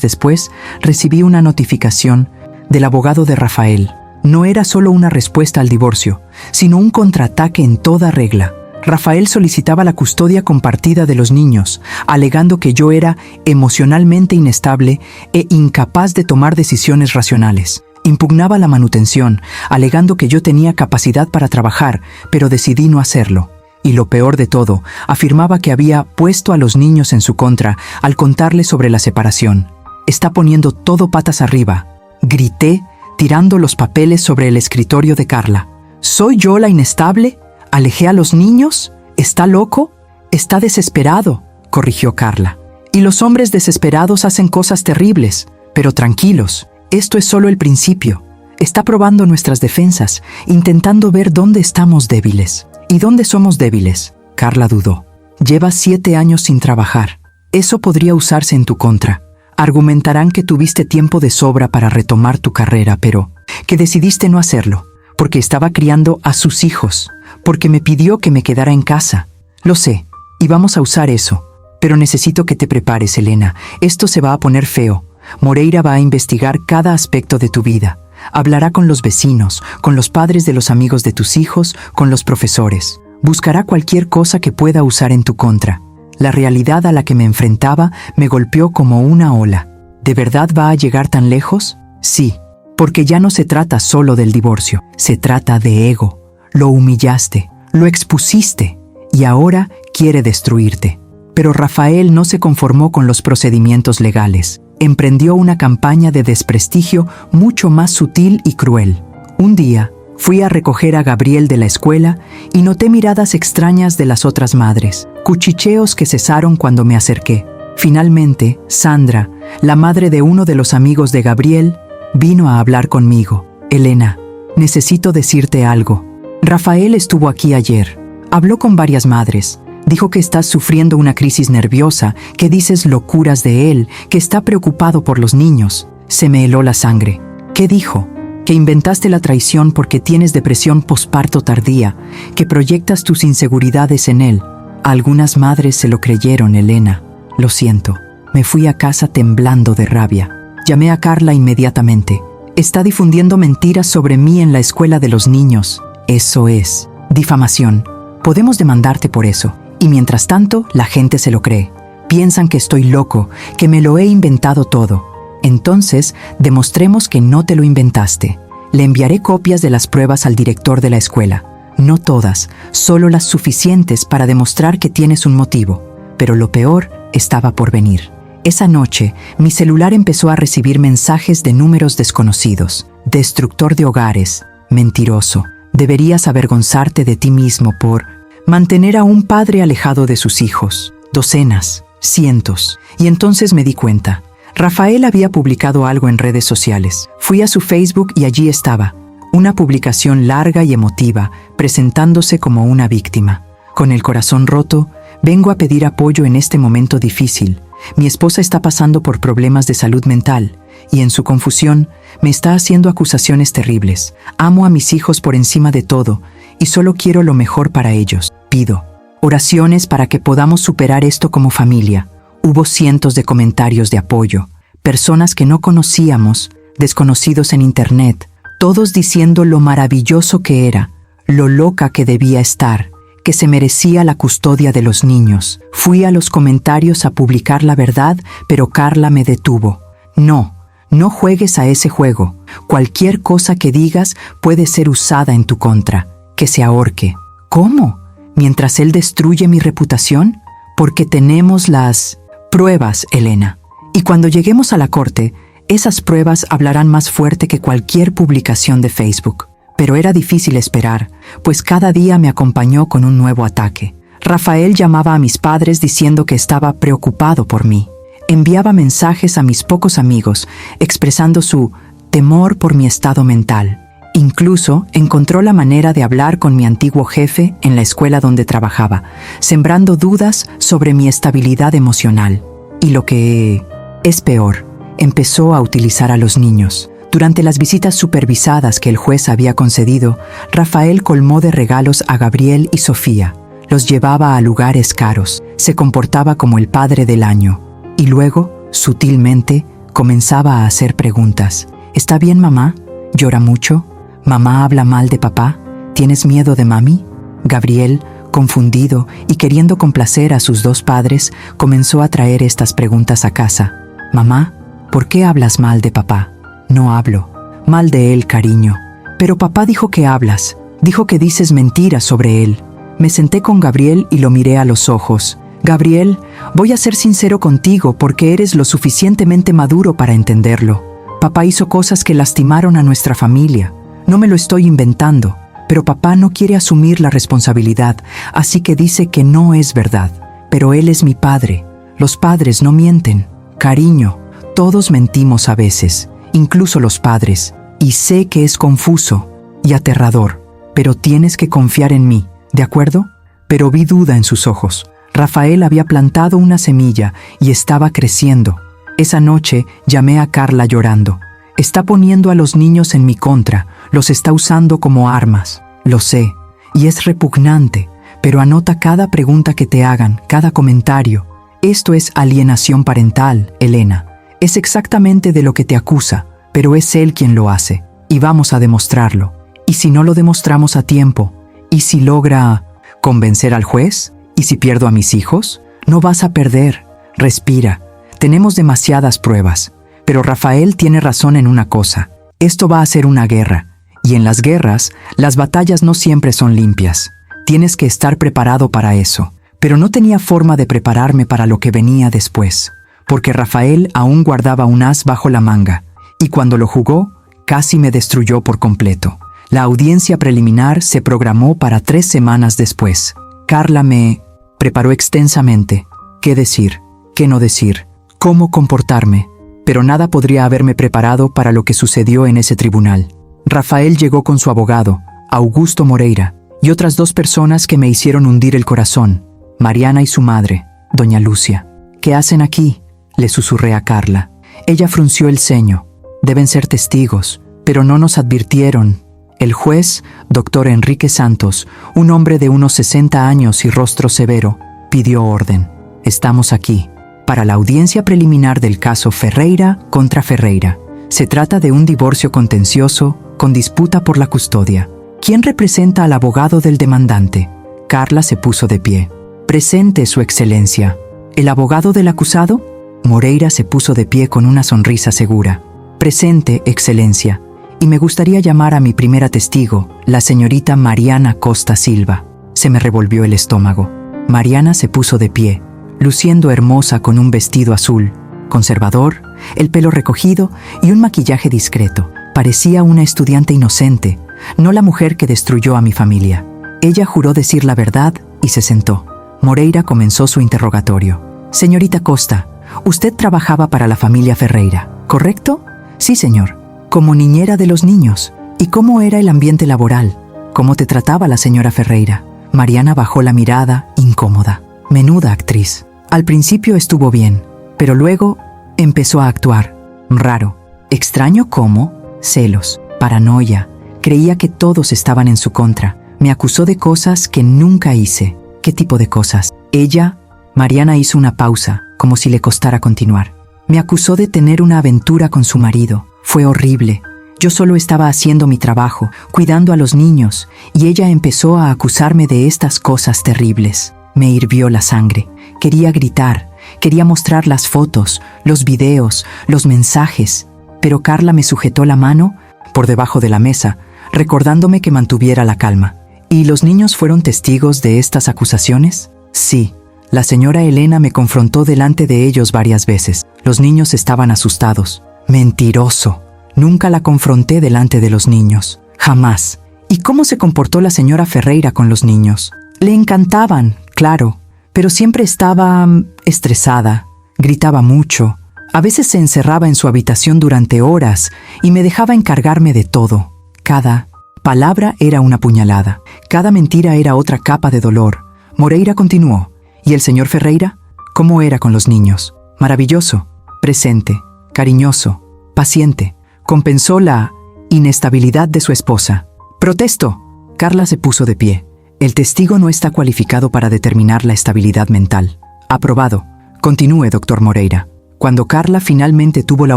después, recibí una notificación del abogado de Rafael. No era solo una respuesta al divorcio, sino un contraataque en toda regla. Rafael solicitaba la custodia compartida de los niños, alegando que yo era emocionalmente inestable e incapaz de tomar decisiones racionales. Impugnaba la manutención, alegando que yo tenía capacidad para trabajar, pero decidí no hacerlo. Y lo peor de todo, afirmaba que había puesto a los niños en su contra al contarles sobre la separación. Está poniendo todo patas arriba, grité, tirando los papeles sobre el escritorio de Carla. ¿Soy yo la inestable? ¿Alejé a los niños? ¿Está loco? Está desesperado, corrigió Carla. Y los hombres desesperados hacen cosas terribles, pero tranquilos, esto es solo el principio. Está probando nuestras defensas, intentando ver dónde estamos débiles. ¿Y dónde somos débiles? Carla dudó. Llevas 7 años sin trabajar. Eso podría usarse en tu contra. Argumentarán que tuviste tiempo de sobra para retomar tu carrera, pero que decidiste no hacerlo, porque estaba criando a sus hijos, porque me pidió que me quedara en casa. Lo sé, y vamos a usar eso. Pero necesito que te prepares, Elena. Esto se va a poner feo. Moreira va a investigar cada aspecto de tu vida. Hablará con los vecinos, con los padres de los amigos de tus hijos, con los profesores. Buscará cualquier cosa que pueda usar en tu contra. La realidad a la que me enfrentaba me golpeó como una ola. ¿De verdad va a llegar tan lejos? Sí, porque ya no se trata solo del divorcio. Se trata de ego. Lo humillaste, lo expusiste y ahora quiere destruirte. Pero Rafael no se conformó con los procedimientos legales. Emprendió una campaña de desprestigio mucho más sutil y cruel. Un día, fui a recoger a Gabriel de la escuela y noté miradas extrañas de las otras madres, cuchicheos que cesaron cuando me acerqué. Finalmente, Sandra, la madre de uno de los amigos de Gabriel, vino a hablar conmigo. Elena, necesito decirte algo. Rafael estuvo aquí ayer. Habló con varias madres. Dijo que estás sufriendo una crisis nerviosa, que dices locuras de él, que está preocupado por los niños. Se me heló la sangre. ¿Qué dijo? Que inventaste la traición porque tienes depresión posparto tardía, que proyectas tus inseguridades en él. Algunas madres se lo creyeron, Elena. Lo siento. Me fui a casa temblando de rabia. Llamé a Carla inmediatamente. Está difundiendo mentiras sobre mí en la escuela de los niños. Eso es difamación. Podemos demandarte por eso. Y mientras tanto, la gente se lo cree. Piensan que estoy loco, que me lo he inventado todo. Entonces, demostremos que no te lo inventaste. Le enviaré copias de las pruebas al director de la escuela. No todas, solo las suficientes para demostrar que tienes un motivo. Pero lo peor estaba por venir. Esa noche, mi celular empezó a recibir mensajes de números desconocidos. Destructor de hogares, mentiroso. Deberías avergonzarte de ti mismo por mantener a un padre alejado de sus hijos. Docenas, cientos. Y entonces me di cuenta. Rafael había publicado algo en redes sociales. Fui a su Facebook y allí estaba, una publicación larga y emotiva, presentándose como una víctima. Con el corazón roto, vengo a pedir apoyo en este momento difícil. Mi esposa está pasando por problemas de salud mental y en su confusión me está haciendo acusaciones terribles. Amo a mis hijos por encima de todo y solo quiero lo mejor para ellos. Pido oraciones para que podamos superar esto como familia. Hubo cientos de comentarios de apoyo, personas que no conocíamos, desconocidos en internet, todos diciendo lo maravilloso que era, lo loca que debía estar, que se merecía la custodia de los niños. Fui a los comentarios a publicar la verdad, pero Carla me detuvo. No juegues a ese juego. Cualquier cosa que digas puede ser usada en tu contra. Que se ahorque. ¿Cómo? ¿Mientras él destruye mi reputación? Porque tenemos las pruebas, Elena. Y cuando lleguemos a la corte, esas pruebas hablarán más fuerte que cualquier publicación de Facebook. Pero era difícil esperar, pues cada día me acompañó con un nuevo ataque. Rafael llamaba a mis padres diciendo que estaba preocupado por mí. Enviaba mensajes a mis pocos amigos, expresando su temor por mi estado mental. Incluso encontró la manera de hablar con mi antiguo jefe en la escuela donde trabajaba, sembrando dudas sobre mi estabilidad emocional. Y lo que es peor, empezó a utilizar a los niños. Durante las visitas supervisadas que el juez había concedido, Rafael colmó de regalos a Gabriel y Sofía. Los llevaba a lugares caros, se comportaba como el padre del año. Y luego, sutilmente, comenzaba a hacer preguntas. ¿Está bien, mamá? ¿Llora mucho? ¿Mamá habla mal de papá? ¿Tienes miedo de mami? Gabriel, Confundido y queriendo complacer a sus dos padres, comenzó a traer estas preguntas a casa. «Mamá, ¿por qué hablas mal de papá?» «No hablo. Mal de él, cariño. Pero papá dijo que hablas. Dijo que dices mentiras sobre él». Me senté con Gabriel y lo miré a los ojos. «Gabriel, voy a ser sincero contigo porque eres lo suficientemente maduro para entenderlo. Papá hizo cosas que lastimaron a nuestra familia. No me lo estoy inventando, pero papá no quiere asumir la responsabilidad, así que dice que no es verdad. Pero él es mi padre. Los padres no mienten. Cariño, todos mentimos a veces, incluso los padres, y sé que es confuso y aterrador, pero tienes que confiar en mí, ¿de acuerdo?» Pero vi duda en sus ojos. Rafael había plantado una semilla y estaba creciendo. Esa noche llamé a Carla llorando. «Está poniendo a los niños en mi contra, los está usando como armas». «Lo sé, y es repugnante, pero anota cada pregunta que te hagan, cada comentario. Esto es alienación parental, Elena. Es exactamente de lo que te acusa, pero es él quien lo hace, y vamos a demostrarlo. ¿Y si no lo demostramos a tiempo? ¿Y si logra convencer al juez? ¿Y si pierdo a mis hijos? No vas a perder. Respira. Tenemos demasiadas pruebas. Pero Rafael tiene razón en una cosa. Esto va a ser una guerra. Y en las guerras, las batallas no siempre son limpias. Tienes que estar preparado para eso». Pero no tenía forma de prepararme para lo que venía después, porque Rafael aún guardaba un as bajo la manga, y cuando lo jugó, casi me destruyó por completo. La audiencia preliminar se programó para 3 semanas después. Carla me preparó extensamente. ¿Qué decir? ¿Qué no decir? ¿Cómo comportarme? Pero nada podría haberme preparado para lo que sucedió en ese tribunal. Rafael llegó con su abogado, Augusto Moreira, y otras 2 personas que me hicieron hundir el corazón. Mariana y su madre, doña Lucia. «¿Qué hacen aquí?», le susurré a Carla. Ella frunció el ceño. «Deben ser testigos, pero no nos advirtieron». El juez, doctor Enrique Santos, un hombre de unos 60 años y rostro severo, pidió orden. «Estamos aquí para la audiencia preliminar del caso Ferreira contra Ferreira. Se trata de un divorcio contencioso con disputa por la custodia. ¿Quién representa al abogado del demandante?» Carla se puso de pie. «Presente, Su Excelencia». «¿El abogado del acusado?» Moreira se puso de pie con una sonrisa segura. «Presente, Excelencia. Y me gustaría llamar a mi primera testigo, la señorita Mariana Costa Silva». Se me revolvió el estómago. Mariana se puso de pie, luciendo hermosa con un vestido azul, conservador, el pelo recogido y un maquillaje discreto. Parecía una estudiante inocente, no la mujer que destruyó a mi familia. Ella juró decir la verdad y se sentó. Moreira comenzó su interrogatorio. «Señorita Costa, usted trabajaba para la familia Ferreira, ¿correcto?» «Sí, señor. Como niñera de los niños. ¿Y cómo era el ambiente laboral? ¿Cómo te trataba la señora Ferreira?» Mariana bajó la mirada, incómoda. Menuda actriz. Al principio estuvo bien, pero luego empezó a actuar. Raro. Extraño cómo. Celos, paranoia. Creía que todos estaban en su contra. Me acusó de cosas que nunca hice. ¿Qué tipo de cosas? Ella, Mariana hizo una pausa, como si le costara continuar. Me acusó de tener una aventura con su marido. Fue horrible. Yo solo estaba haciendo mi trabajo, cuidando a los niños, y ella empezó a acusarme de estas cosas terribles. Me hirvió la sangre. Quería gritar, quería mostrar las fotos, los videos, los mensajes. Pero Carla me sujetó la mano por debajo de la mesa, recordándome que mantuviera la calma. ¿Y los niños fueron testigos de estas acusaciones? Sí. La señora Elena me confrontó delante de ellos varias veces. Los niños estaban asustados. Mentiroso. Nunca la confronté delante de los niños. Jamás. ¿Y cómo se comportó la señora Ferreira con los niños? Le encantaban, claro, pero siempre estaba estresada. Gritaba mucho. A veces se encerraba en su habitación durante horas y me dejaba encargarme de todo. Cada palabra era una puñalada. Cada mentira era otra capa de dolor. Moreira continuó. ¿Y el señor Ferreira? ¿Cómo era con los niños? Maravilloso, presente, cariñoso, paciente. Compensó la inestabilidad de su esposa. ¡Protesto! Carla se puso de pie. El testigo no está cualificado para determinar la estabilidad mental. Aprobado. Continúe, doctor Moreira. Cuando Carla finalmente tuvo la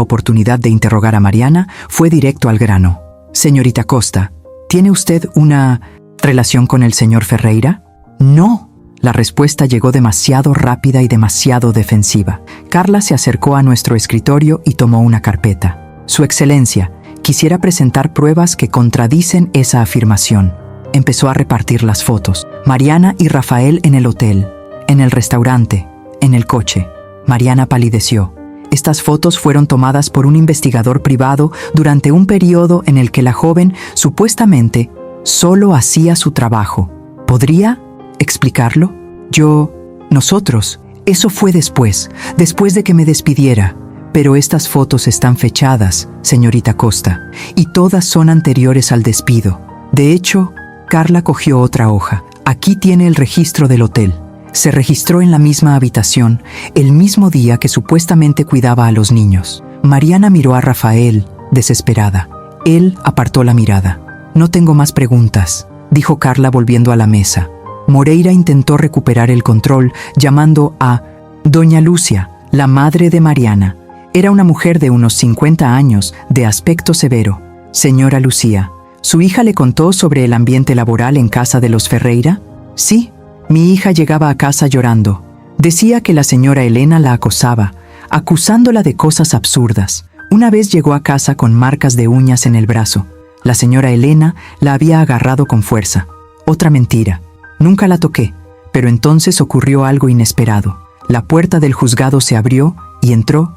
oportunidad de interrogar a Mariana, fue directo al grano. Señorita Costa, ¿tiene usted una relación con el señor Ferreira? No. La respuesta llegó demasiado rápida y demasiado defensiva. Carla se acercó a nuestro escritorio y tomó una carpeta. Su Excelencia, quisiera presentar pruebas que contradicen esa afirmación. Empezó a repartir las fotos. Mariana y Rafael en el hotel, en el restaurante, en el coche. Mariana palideció. Estas fotos fueron tomadas por un investigador privado durante un periodo en el que la joven, supuestamente, solo hacía su trabajo. ¿Podría explicarlo? Nosotros. Eso fue después de que me despidiera. Pero estas fotos están fechadas, señorita Costa, y todas son anteriores al despido. De hecho, Carla cogió otra hoja. Aquí tiene el registro del hotel. Se registró en la misma habitación, el mismo día que supuestamente cuidaba a los niños. Mariana miró a Rafael, desesperada. Él apartó la mirada. No tengo más preguntas, dijo Carla volviendo a la mesa. Moreira intentó recuperar el control, llamando a Doña Lucia, la madre de Mariana. Era una mujer de unos 50 años, de aspecto severo. Señora Lucía, ¿su hija le contó sobre el ambiente laboral en casa de los Ferreira? Sí. Mi hija llegaba a casa llorando. Decía que la señora Elena la acosaba, acusándola de cosas absurdas. Una vez llegó a casa con marcas de uñas en el brazo. La señora Elena la había agarrado con fuerza. Otra mentira. Nunca la toqué, pero entonces ocurrió algo inesperado. La puerta del juzgado se abrió y entró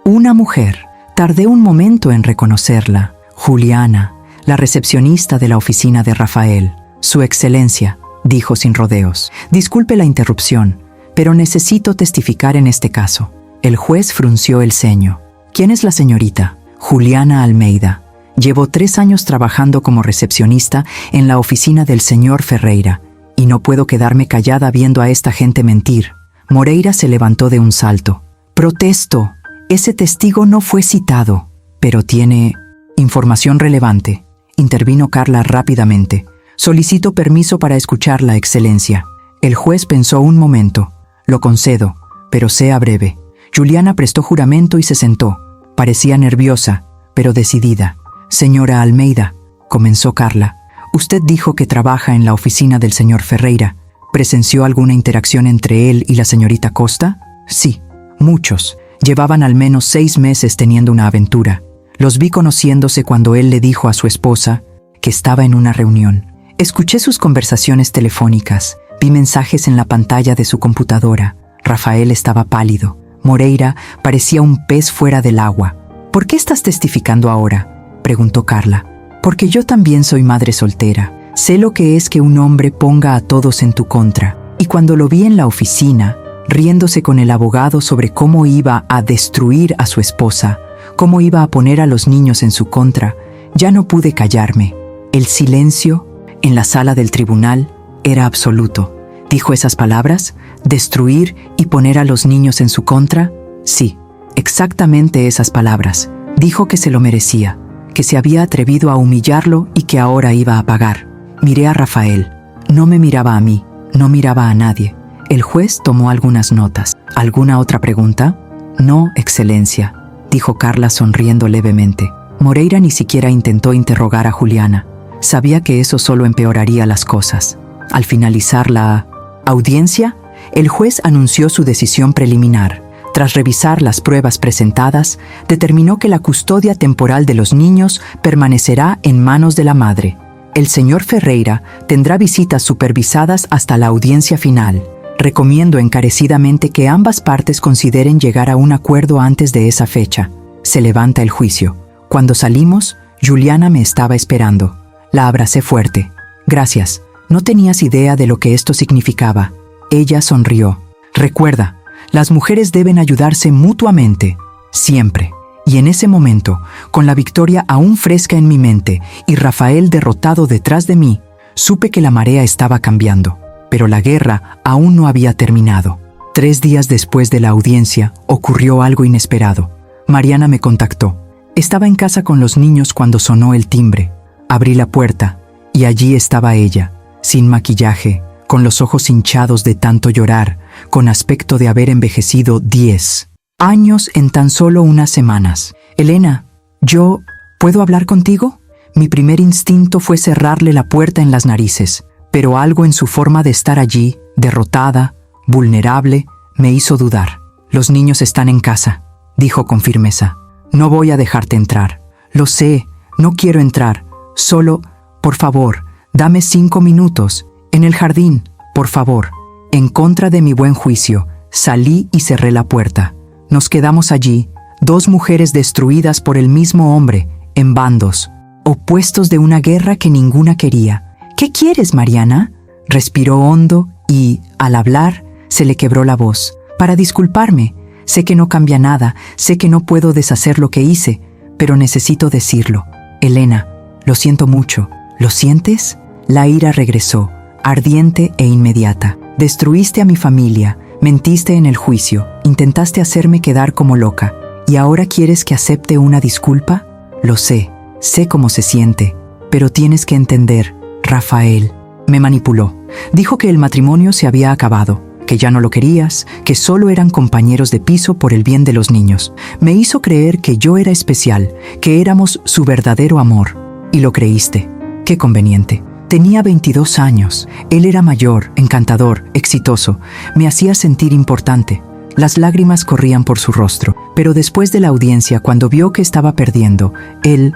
una mujer. Tardé un momento en reconocerla. Juliana, la recepcionista de la oficina de Rafael. Su Excelencia, dijo sin rodeos. Disculpe la interrupción, pero necesito testificar en este caso. El juez frunció el ceño. ¿Quién es la señorita? Juliana Almeida. Llevo 3 años trabajando como recepcionista en la oficina del señor Ferreira, y no puedo quedarme callada viendo a esta gente mentir. Moreira se levantó de un salto. Protesto. Ese testigo no fue citado, pero tiene información relevante. Intervino Carla rápidamente. Solicito permiso para escucharla, Excelencia. El juez pensó un momento. Lo concedo, pero sea breve. Juliana prestó juramento y se sentó. Parecía nerviosa, pero decidida. Señora Almeida, comenzó Carla. Usted dijo que trabaja en la oficina del señor Ferreira. ¿Presenció alguna interacción entre él y la señorita Costa? Sí, muchos. Llevaban al menos 6 meses teniendo una aventura. Los vi conociéndose cuando él le dijo a su esposa que estaba en una reunión. Escuché sus conversaciones telefónicas, vi mensajes en la pantalla de su computadora. Rafael estaba pálido. Moreira parecía un pez fuera del agua. ¿Por qué estás testificando ahora?, preguntó Carla. Porque yo también soy madre soltera. Sé lo que es que un hombre ponga a todos en tu contra. Y cuando lo vi en la oficina, riéndose con el abogado sobre cómo iba a destruir a su esposa, cómo iba a poner a los niños en su contra, ya no pude callarme. El silencio en la sala del tribunal era absoluto. ¿Dijo esas palabras? ¿Destruir y poner a los niños en su contra? Sí, exactamente esas palabras. Dijo que se lo merecía, que se había atrevido a humillarlo y que ahora iba a pagar. Miré a Rafael. No me miraba a mí, no miraba a nadie. El juez tomó algunas notas. ¿Alguna otra pregunta? No, Excelencia, dijo Carla sonriendo levemente. Moreira ni siquiera intentó interrogar a Juliana. Sabía que eso solo empeoraría las cosas. Al finalizar la audiencia, el juez anunció su decisión preliminar. Tras revisar las pruebas presentadas, determinó que la custodia temporal de los niños permanecerá en manos de la madre. El señor Ferreira tendrá visitas supervisadas hasta la audiencia final. Recomiendo encarecidamente que ambas partes consideren llegar a un acuerdo antes de esa fecha. Se levanta el juicio. Cuando salimos, Juliana me estaba esperando. La abracé fuerte. Gracias. No tenías idea de lo que esto significaba. Ella sonrió. Recuerda, las mujeres deben ayudarse mutuamente, siempre. Y en ese momento, con la victoria aún fresca en mi mente y Rafael derrotado detrás de mí, supe que la marea estaba cambiando. Pero la guerra aún no había terminado. 3 días después de la audiencia, ocurrió algo inesperado. Mariana me contactó. Estaba en casa con los niños cuando sonó el timbre. Abrí la puerta y allí estaba ella, sin maquillaje, con los ojos hinchados de tanto llorar, con aspecto de haber envejecido 10 años en tan solo unas semanas. Elena, ¿puedo hablar contigo? Mi primer instinto fue cerrarle la puerta en las narices, pero algo en su forma de estar allí, derrotada, vulnerable, me hizo dudar. «Los niños están en casa», dijo con firmeza. «No voy a dejarte entrar. Lo sé, no quiero entrar. Solo, por favor, dame 5 minutos. En el jardín, por favor». En contra de mi buen juicio, salí y cerré la puerta. Nos quedamos allí, 2 mujeres destruidas por el mismo hombre, en bandos, opuestos de una guerra que ninguna quería. «¿Qué quieres, Mariana?», respiró hondo y, al hablar, se le quebró la voz. «Para disculparme. Sé que no cambia nada, sé que no puedo deshacer lo que hice, pero necesito decirlo. Elena, lo siento mucho. ¿Lo sientes?». La ira regresó, ardiente e inmediata. «Destruiste a mi familia, mentiste en el juicio, intentaste hacerme quedar como loca, ¿y ahora quieres que acepte una disculpa? Lo sé cómo se siente, pero tienes que entender, Rafael me manipuló. Dijo que el matrimonio se había acabado, que ya no lo querías, que solo eran compañeros de piso por el bien de los niños. Me hizo creer que yo era especial, que éramos su verdadero amor. Y lo creíste. Qué conveniente. Tenía 22 años. Él era mayor, encantador, exitoso. Me hacía sentir importante. Las lágrimas corrían por su rostro. Pero después de la audiencia, cuando vio que estaba perdiendo, él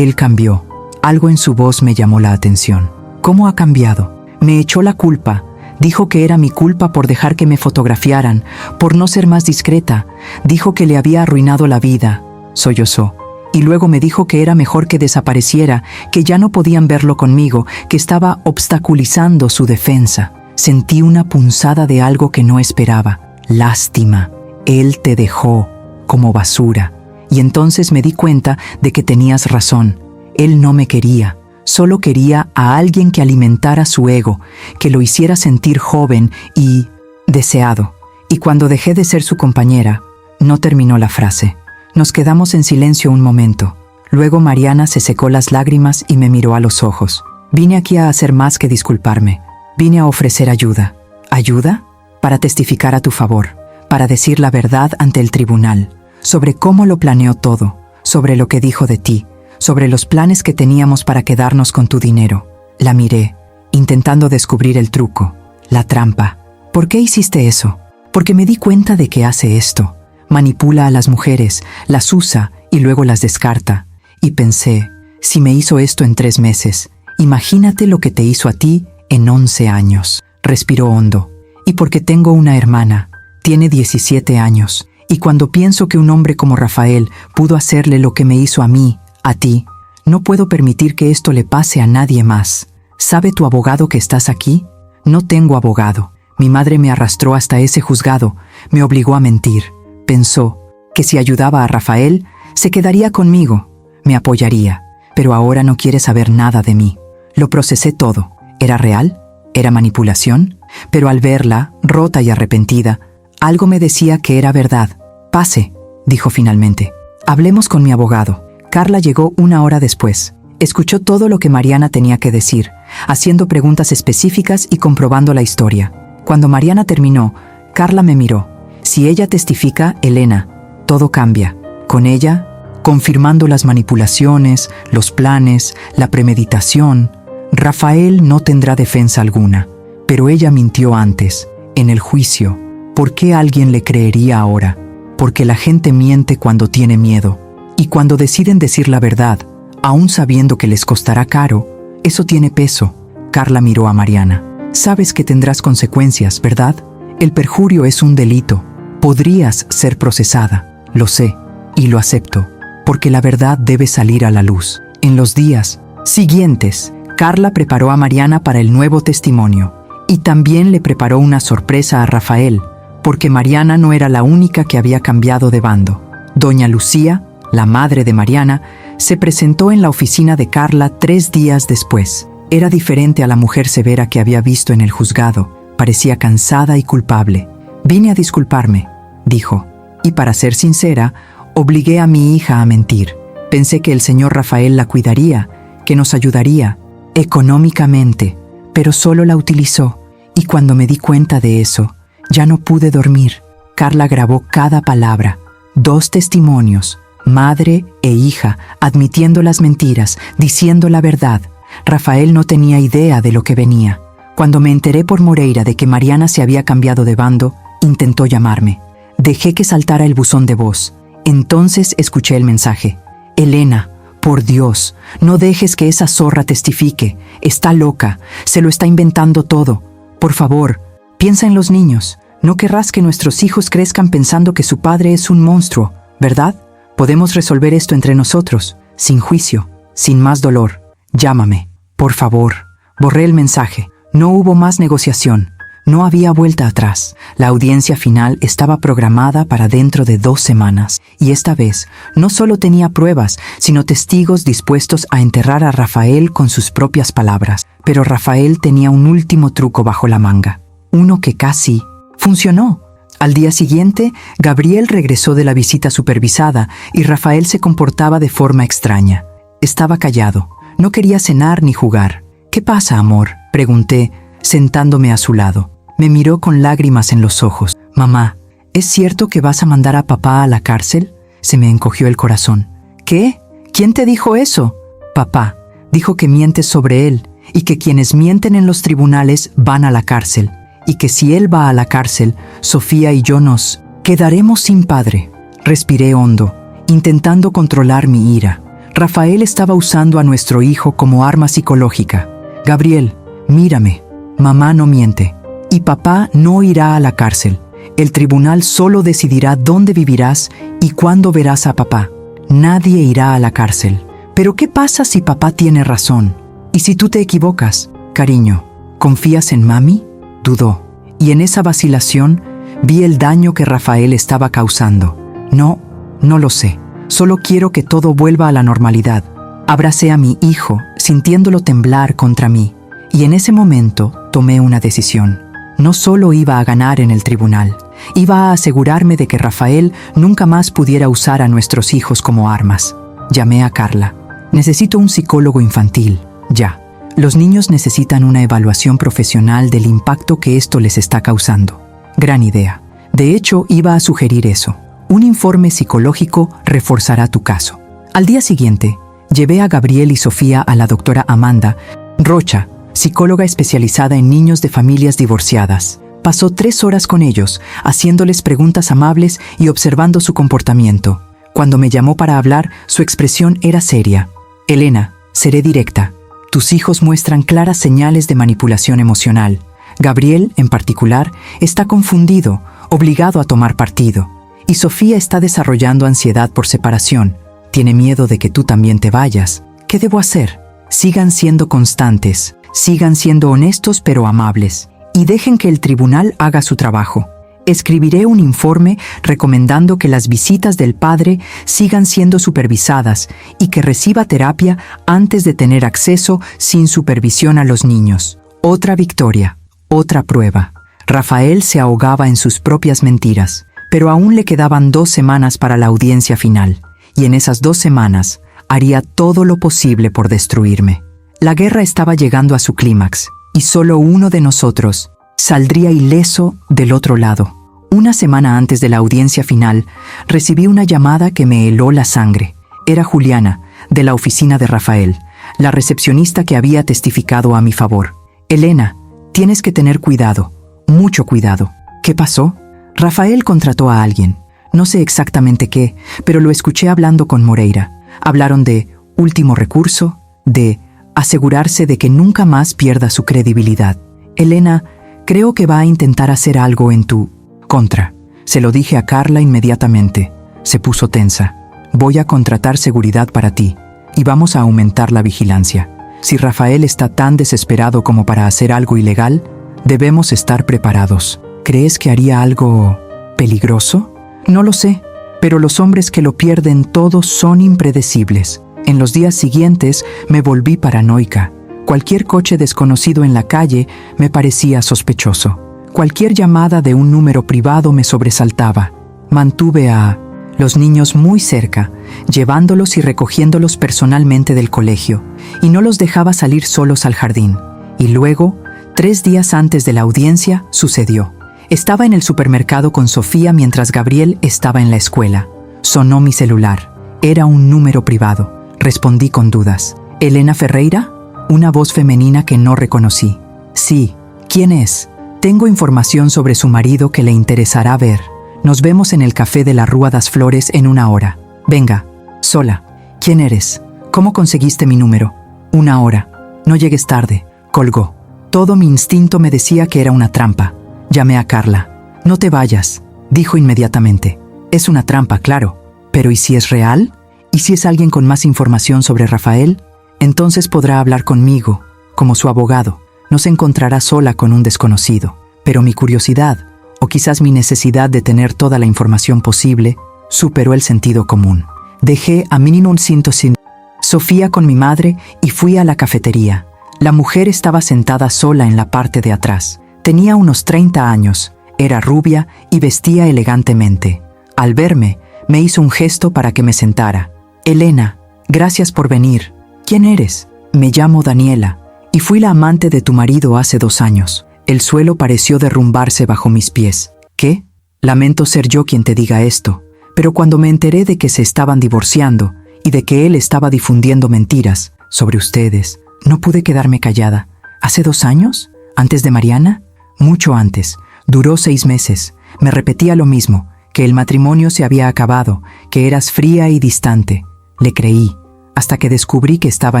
cambió. Algo en su voz me llamó la atención. ¿Cómo ha cambiado? Me echó la culpa. Dijo que era mi culpa por dejar que me fotografiaran, por no ser más discreta. Dijo que le había arruinado la vida. Sollozó. Y luego me dijo que era mejor que desapareciera, que ya no podían verlo conmigo, que estaba obstaculizando su defensa. Sentí una punzada de algo que no esperaba. Lástima. Él te dejó como basura. Y entonces me di cuenta de que tenías razón. Él no me quería. Solo quería a alguien que alimentara su ego, que lo hiciera sentir joven y deseado. Y cuando dejé de ser su compañera, no terminó la frase. Nos quedamos en silencio un momento. Luego Mariana se secó las lágrimas y me miró a los ojos. Vine aquí a hacer más que disculparme. Vine a ofrecer ayuda. ¿Ayuda? Para testificar a tu favor, para decir la verdad ante el tribunal, sobre cómo lo planeó todo, sobre lo que dijo de ti, sobre los planes que teníamos para quedarnos con tu dinero. La miré, intentando descubrir el truco, la trampa. ¿Por qué hiciste eso? Porque me di cuenta de que hace esto. Manipula a las mujeres, las usa y luego las descarta. Y pensé, si me hizo esto en 3 meses, imagínate lo que te hizo a ti en 11 años. Respiró hondo. Y porque tengo una hermana, tiene 17 años, y cuando pienso que un hombre como Rafael pudo hacerle lo que me hizo a mí, a ti, no puedo permitir que esto le pase a nadie más. ¿Sabe tu abogado que estás aquí? No tengo abogado. Mi madre me arrastró hasta ese juzgado, me obligó a mentir. Pensó que si ayudaba a Rafael, se quedaría conmigo, me apoyaría, pero ahora no quiere saber nada de mí. Lo procesé todo. ¿Era real? ¿Era manipulación? Pero al verla, rota y arrepentida, algo me decía que era verdad. «Pase», dijo finalmente. «Hablemos con mi abogado». Carla llegó 1 hora después. Escuchó todo lo que Mariana tenía que decir, haciendo preguntas específicas y comprobando la historia. Cuando Mariana terminó, Carla me miró. Si ella testifica, Elena, todo cambia. Con ella, confirmando las manipulaciones, los planes, la premeditación, Rafael no tendrá defensa alguna. Pero ella mintió antes, en el juicio. ¿Por qué alguien le creería ahora? Porque la gente miente cuando tiene miedo. Y cuando deciden decir la verdad, aún sabiendo que les costará caro, eso tiene peso. Carla miró a Mariana. Sabes que tendrás consecuencias, ¿verdad? El perjurio es un delito. Podrías ser procesada. Lo sé, y lo acepto, porque la verdad debe salir a la luz. En los días siguientes, Carla preparó a Mariana para el nuevo testimonio, y también le preparó una sorpresa a Rafael, porque Mariana no era la única que había cambiado de bando. Doña Lucía, la madre de Mariana, se presentó en la oficina de Carla 3 días después. Era diferente a la mujer severa que había visto en el juzgado. Parecía cansada y culpable. «Vine a disculparme», dijo, «y para ser sincera, obligué a mi hija a mentir. Pensé que el señor Rafael la cuidaría, que nos ayudaría económicamente, pero solo la utilizó, y cuando me di cuenta de eso, ya no pude dormir». Carla grabó cada palabra. 2 testimonios, madre e hija, admitiendo las mentiras, diciendo la verdad. Rafael no tenía idea de lo que venía. Cuando me enteré por Moreira de que Mariana se había cambiado de bando, intentó llamarme. Dejé que saltara el buzón de voz. Entonces escuché el mensaje. Elena, por Dios, no dejes que esa zorra testifique. Está loca, se lo está inventando todo. Por favor, piensa en los niños. No querrás que nuestros hijos crezcan pensando que su padre es un monstruo, ¿verdad? Podemos resolver esto entre nosotros, sin juicio, sin más dolor. Llámame, por favor. Borré el mensaje. No hubo más negociación. No había vuelta atrás. La audiencia final estaba programada para dentro de 2 semanas, y esta vez no solo tenía pruebas, sino testigos dispuestos a enterrar a Rafael con sus propias palabras. Pero Rafael tenía un último truco bajo la manga. Uno que casi funcionó. Al día siguiente, Gabriel regresó de la visita supervisada y Rafael se comportaba de forma extraña. Estaba callado. No quería cenar ni jugar. ¿Qué pasa, amor?, pregunté, sentándome a su lado. Me miró con lágrimas en los ojos. Mamá, ¿es cierto que vas a mandar a papá a la cárcel? Se me encogió el corazón. ¿Qué? ¿Quién te dijo eso? Papá dijo que mientes sobre él y que quienes mienten en los tribunales van a la cárcel. Y que si él va a la cárcel, Sofía y yo nos quedaremos sin padre. Respiré hondo, intentando controlar mi ira. Rafael estaba usando a nuestro hijo como arma psicológica. Gabriel, mírame. Mamá no miente. Y papá no irá a la cárcel. El tribunal solo decidirá dónde vivirás y cuándo verás a papá. Nadie irá a la cárcel. Pero ¿qué pasa si papá tiene razón? ¿Y si tú te equivocas? Cariño, ¿confías en mami? Dudó. Y en esa vacilación vi el daño que Rafael estaba causando. No lo sé. Solo quiero que todo vuelva a la normalidad. Abracé a mi hijo, sintiéndolo temblar contra mí. Y en ese momento tomé una decisión. No solo iba a ganar en el tribunal, iba a asegurarme de que Rafael nunca más pudiera usar a nuestros hijos como armas. Llamé a Carla. Necesito un psicólogo infantil, ya. Los niños necesitan una evaluación profesional del impacto que esto les está causando. Gran idea. De hecho, iba a sugerir eso. Un informe psicológico reforzará tu caso. Al día siguiente, llevé a Gabriel y Sofía a la doctora Amanda Rocha, psicóloga especializada en niños de familias divorciadas. Pasó 3 horas con ellos, haciéndoles preguntas amables y observando su comportamiento. Cuando me llamó para hablar, su expresión era seria. Elena, seré directa. Tus hijos muestran claras señales de manipulación emocional. Gabriel, en particular, está confundido, obligado a tomar partido. Y Sofía está desarrollando ansiedad por separación. Tiene miedo de que tú también te vayas. ¿Qué debo hacer? Sigan siendo constantes, sigan siendo honestos pero amables, y dejen que el tribunal haga su trabajo. Escribiré un informe recomendando que las visitas del padre sigan siendo supervisadas y que reciba terapia antes de tener acceso sin supervisión a los niños. Otra victoria, otra prueba. Rafael se ahogaba en sus propias mentiras, pero aún le quedaban 2 semanas para la audiencia final, y en esas 2 semanas haría todo lo posible por destruirme. La guerra estaba llegando a su clímax, y solo uno de nosotros saldría ileso del otro lado. Una semana antes de la audiencia final, recibí una llamada que me heló la sangre. Era Juliana, de la oficina de Rafael, la recepcionista que había testificado a mi favor. Elena, tienes que tener cuidado, mucho cuidado. ¿Qué pasó? Rafael contrató a alguien. No sé exactamente qué, pero lo escuché hablando con Moreira. Hablaron de último recurso, de asegurarse de que nunca más pierda su credibilidad. Elena, creo que va a intentar hacer algo en tu contra. Se lo dije a Carla inmediatamente. Se puso tensa. Voy a contratar seguridad para ti y vamos a aumentar la vigilancia. Si Rafael está tan desesperado como para hacer algo ilegal, debemos estar preparados. ¿Crees que haría algo peligroso? No lo sé, pero los hombres que lo pierden todo son impredecibles. En los días siguientes me volví paranoica. Cualquier coche desconocido en la calle me parecía sospechoso. Cualquier llamada de un número privado me sobresaltaba. Mantuve a los niños muy cerca, llevándolos y recogiéndolos personalmente del colegio, y no los dejaba salir solos al jardín. Y luego, 3 días antes de la audiencia, sucedió. Estaba en el supermercado con Sofía mientras Gabriel estaba en la escuela. Sonó mi celular. Era un número privado. Respondí con dudas. ¿Elena Ferreira? Una voz femenina que no reconocí. Sí, ¿Quién es? Tengo información sobre su marido que le interesará ver. Nos vemos en el café de la Rúa das Flores en 1 hora. Venga, sola. ¿Quién eres? ¿Cómo conseguiste mi número? 1 hora. No llegues tarde. Colgó. Todo mi instinto me decía que era una trampa. Llamé a Carla. No te vayas, dijo inmediatamente. Es una trampa, claro. Pero ¿y si es real? ¿Y si es alguien con más información sobre Rafael? Entonces podrá hablar conmigo, como su abogado. No se encontrará sola con un desconocido. Pero mi curiosidad, o quizás mi necesidad de tener toda la información posible, superó el sentido común. Dejé a mínimo un cinto sin Sofía con mi madre y fui a la cafetería. La mujer estaba sentada sola en la parte de atrás. Tenía unos 30 años, era rubia y vestía elegantemente. Al verme, me hizo un gesto para que me sentara. Elena, gracias por venir. ¿Quién eres? Me llamo Daniela, y fui la amante de tu marido hace 2 años. El suelo pareció derrumbarse bajo mis pies. ¿Qué? Lamento ser yo quien te diga esto, pero cuando me enteré de que se estaban divorciando y de que él estaba difundiendo mentiras sobre ustedes, no pude quedarme callada. ¿Hace 2 años? ¿Antes de Mariana? Mucho antes. Duró 6 meses. Me repetía lo mismo, que el matrimonio se había acabado, que eras fría y distante. Le creí, hasta que descubrí que estaba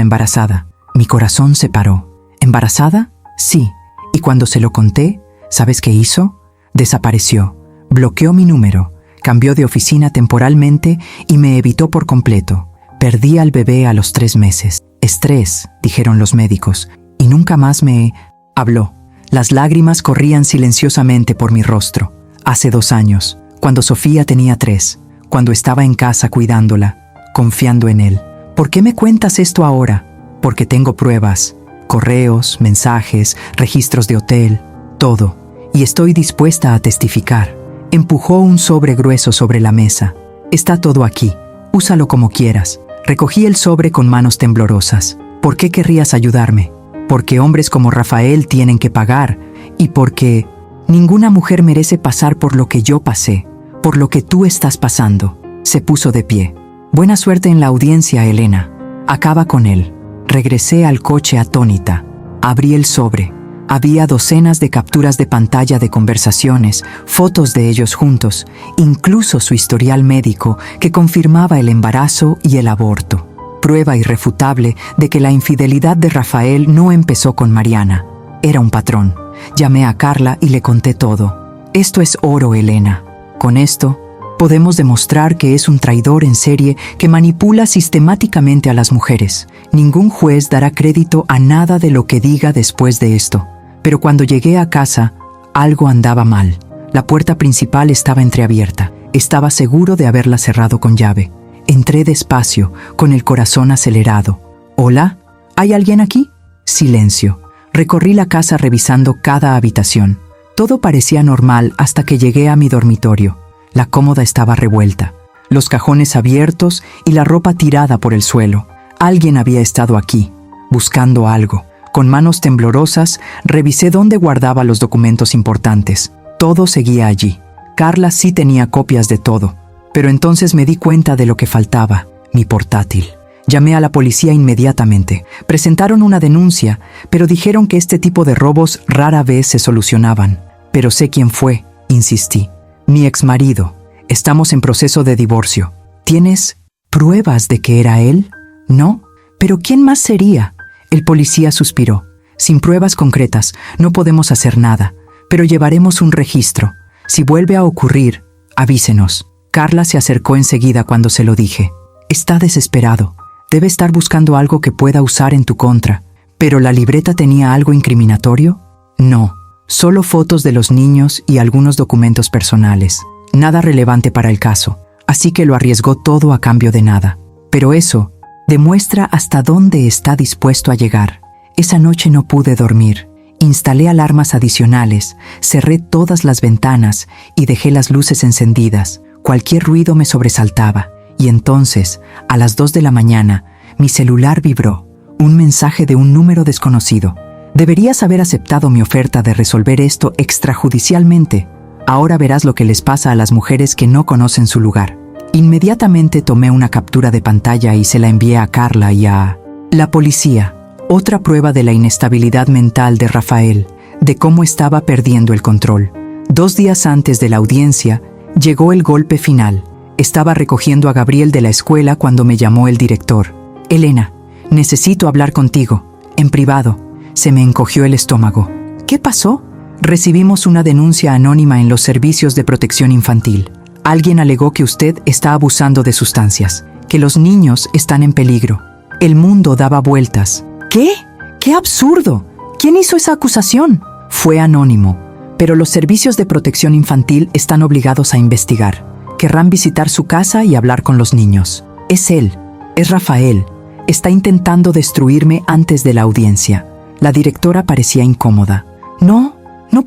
embarazada. Mi corazón se paró. ¿Embarazada? Sí. Y cuando se lo conté, ¿sabes qué hizo? Desapareció, bloqueó mi número, cambió de oficina temporalmente y me evitó por completo. Perdí al bebé a los 3 meses. Estrés, dijeron los médicos, y nunca más me habló. Las lágrimas corrían silenciosamente por mi rostro. Hace 2 años, cuando Sofía tenía 3, cuando estaba en casa cuidándola, confiando en él. ¿Por qué me cuentas esto ahora? Porque tengo pruebas, correos, mensajes, registros de hotel, todo, y estoy dispuesta a testificar. Empujó un sobre grueso sobre la mesa. Está todo aquí, úsalo como quieras. Recogí el sobre con manos temblorosas. ¿Por qué querrías ayudarme? Porque hombres como Rafael tienen que pagar, y porque ninguna mujer merece pasar por lo que yo pasé, por lo que tú estás pasando. Se puso de pie. Buena suerte en la audiencia, Elena. Acaba con él. Regresé al coche atónita. Abrí el sobre. Había docenas de capturas de pantalla de conversaciones, fotos de ellos juntos, incluso su historial médico que confirmaba el embarazo y el aborto. Prueba irrefutable de que la infidelidad de Rafael no empezó con Mariana. Era un patrón. Llamé a Carla y le conté todo. Esto es oro, Elena. Con esto, podemos demostrar que es un traidor en serie que manipula sistemáticamente a las mujeres. Ningún juez dará crédito a nada de lo que diga después de esto. Pero cuando llegué a casa, algo andaba mal. La puerta principal estaba entreabierta. Estaba seguro de haberla cerrado con llave. Entré despacio, con el corazón acelerado. ¿Hola? ¿Hay alguien aquí? Silencio. Recorrí la casa revisando cada habitación. Todo parecía normal hasta que llegué a mi dormitorio. La cómoda estaba revuelta, los cajones abiertos y la ropa tirada por el suelo. Alguien había estado aquí, buscando algo. Con manos temblorosas, revisé dónde guardaba los documentos importantes. Todo seguía allí. Carla sí tenía copias de todo. Pero entonces me di cuenta de lo que faltaba, mi portátil. Llamé a la policía inmediatamente. Presentaron una denuncia, pero dijeron que este tipo de robos rara vez se solucionaban. Pero sé quién fue, insistí. Mi exmarido. Estamos en proceso de divorcio. ¿Tienes pruebas de que era él? No. ¿Pero quién más sería? El policía suspiró. Sin pruebas concretas, no podemos hacer nada, pero llevaremos un registro. Si vuelve a ocurrir, avísenos. Carla se acercó enseguida cuando se lo dije. Está desesperado. Debe estar buscando algo que pueda usar en tu contra. ¿Pero la libreta tenía algo incriminatorio? No. Solo fotos de los niños y algunos documentos personales. Nada relevante para el caso. Así que lo arriesgó todo a cambio de nada. Pero eso demuestra hasta dónde está dispuesto a llegar. Esa noche no pude dormir. Instalé alarmas adicionales, cerré todas las ventanas y dejé las luces encendidas. Cualquier ruido me sobresaltaba. Y entonces, a las 2 de la mañana, mi celular vibró. Un mensaje de un número desconocido. Deberías haber aceptado mi oferta de resolver esto extrajudicialmente. Ahora verás lo que les pasa a las mujeres que no conocen su lugar. Inmediatamente tomé una captura de pantalla y se la envié a Carla y a la policía. Otra prueba de la inestabilidad mental de Rafael. de cómo estaba perdiendo el control. 2 días antes de la audiencia, llegó el golpe final. Estaba recogiendo a Gabriel de la escuela cuando me llamó el director. «Elena, necesito hablar contigo, en privado». Se me encogió el estómago. «¿Qué pasó?» «Recibimos una denuncia anónima en los servicios de protección infantil. Alguien alegó que usted está abusando de sustancias, que los niños están en peligro». El mundo daba vueltas. «¿Qué? ¡Qué absurdo! ¿Quién hizo esa acusación?» «Fue anónimo, pero los servicios de protección infantil están obligados a investigar. Querrán visitar su casa y hablar con los niños. Es él, es Rafael. Está intentando destruirme antes de la audiencia». La directora parecía incómoda. «No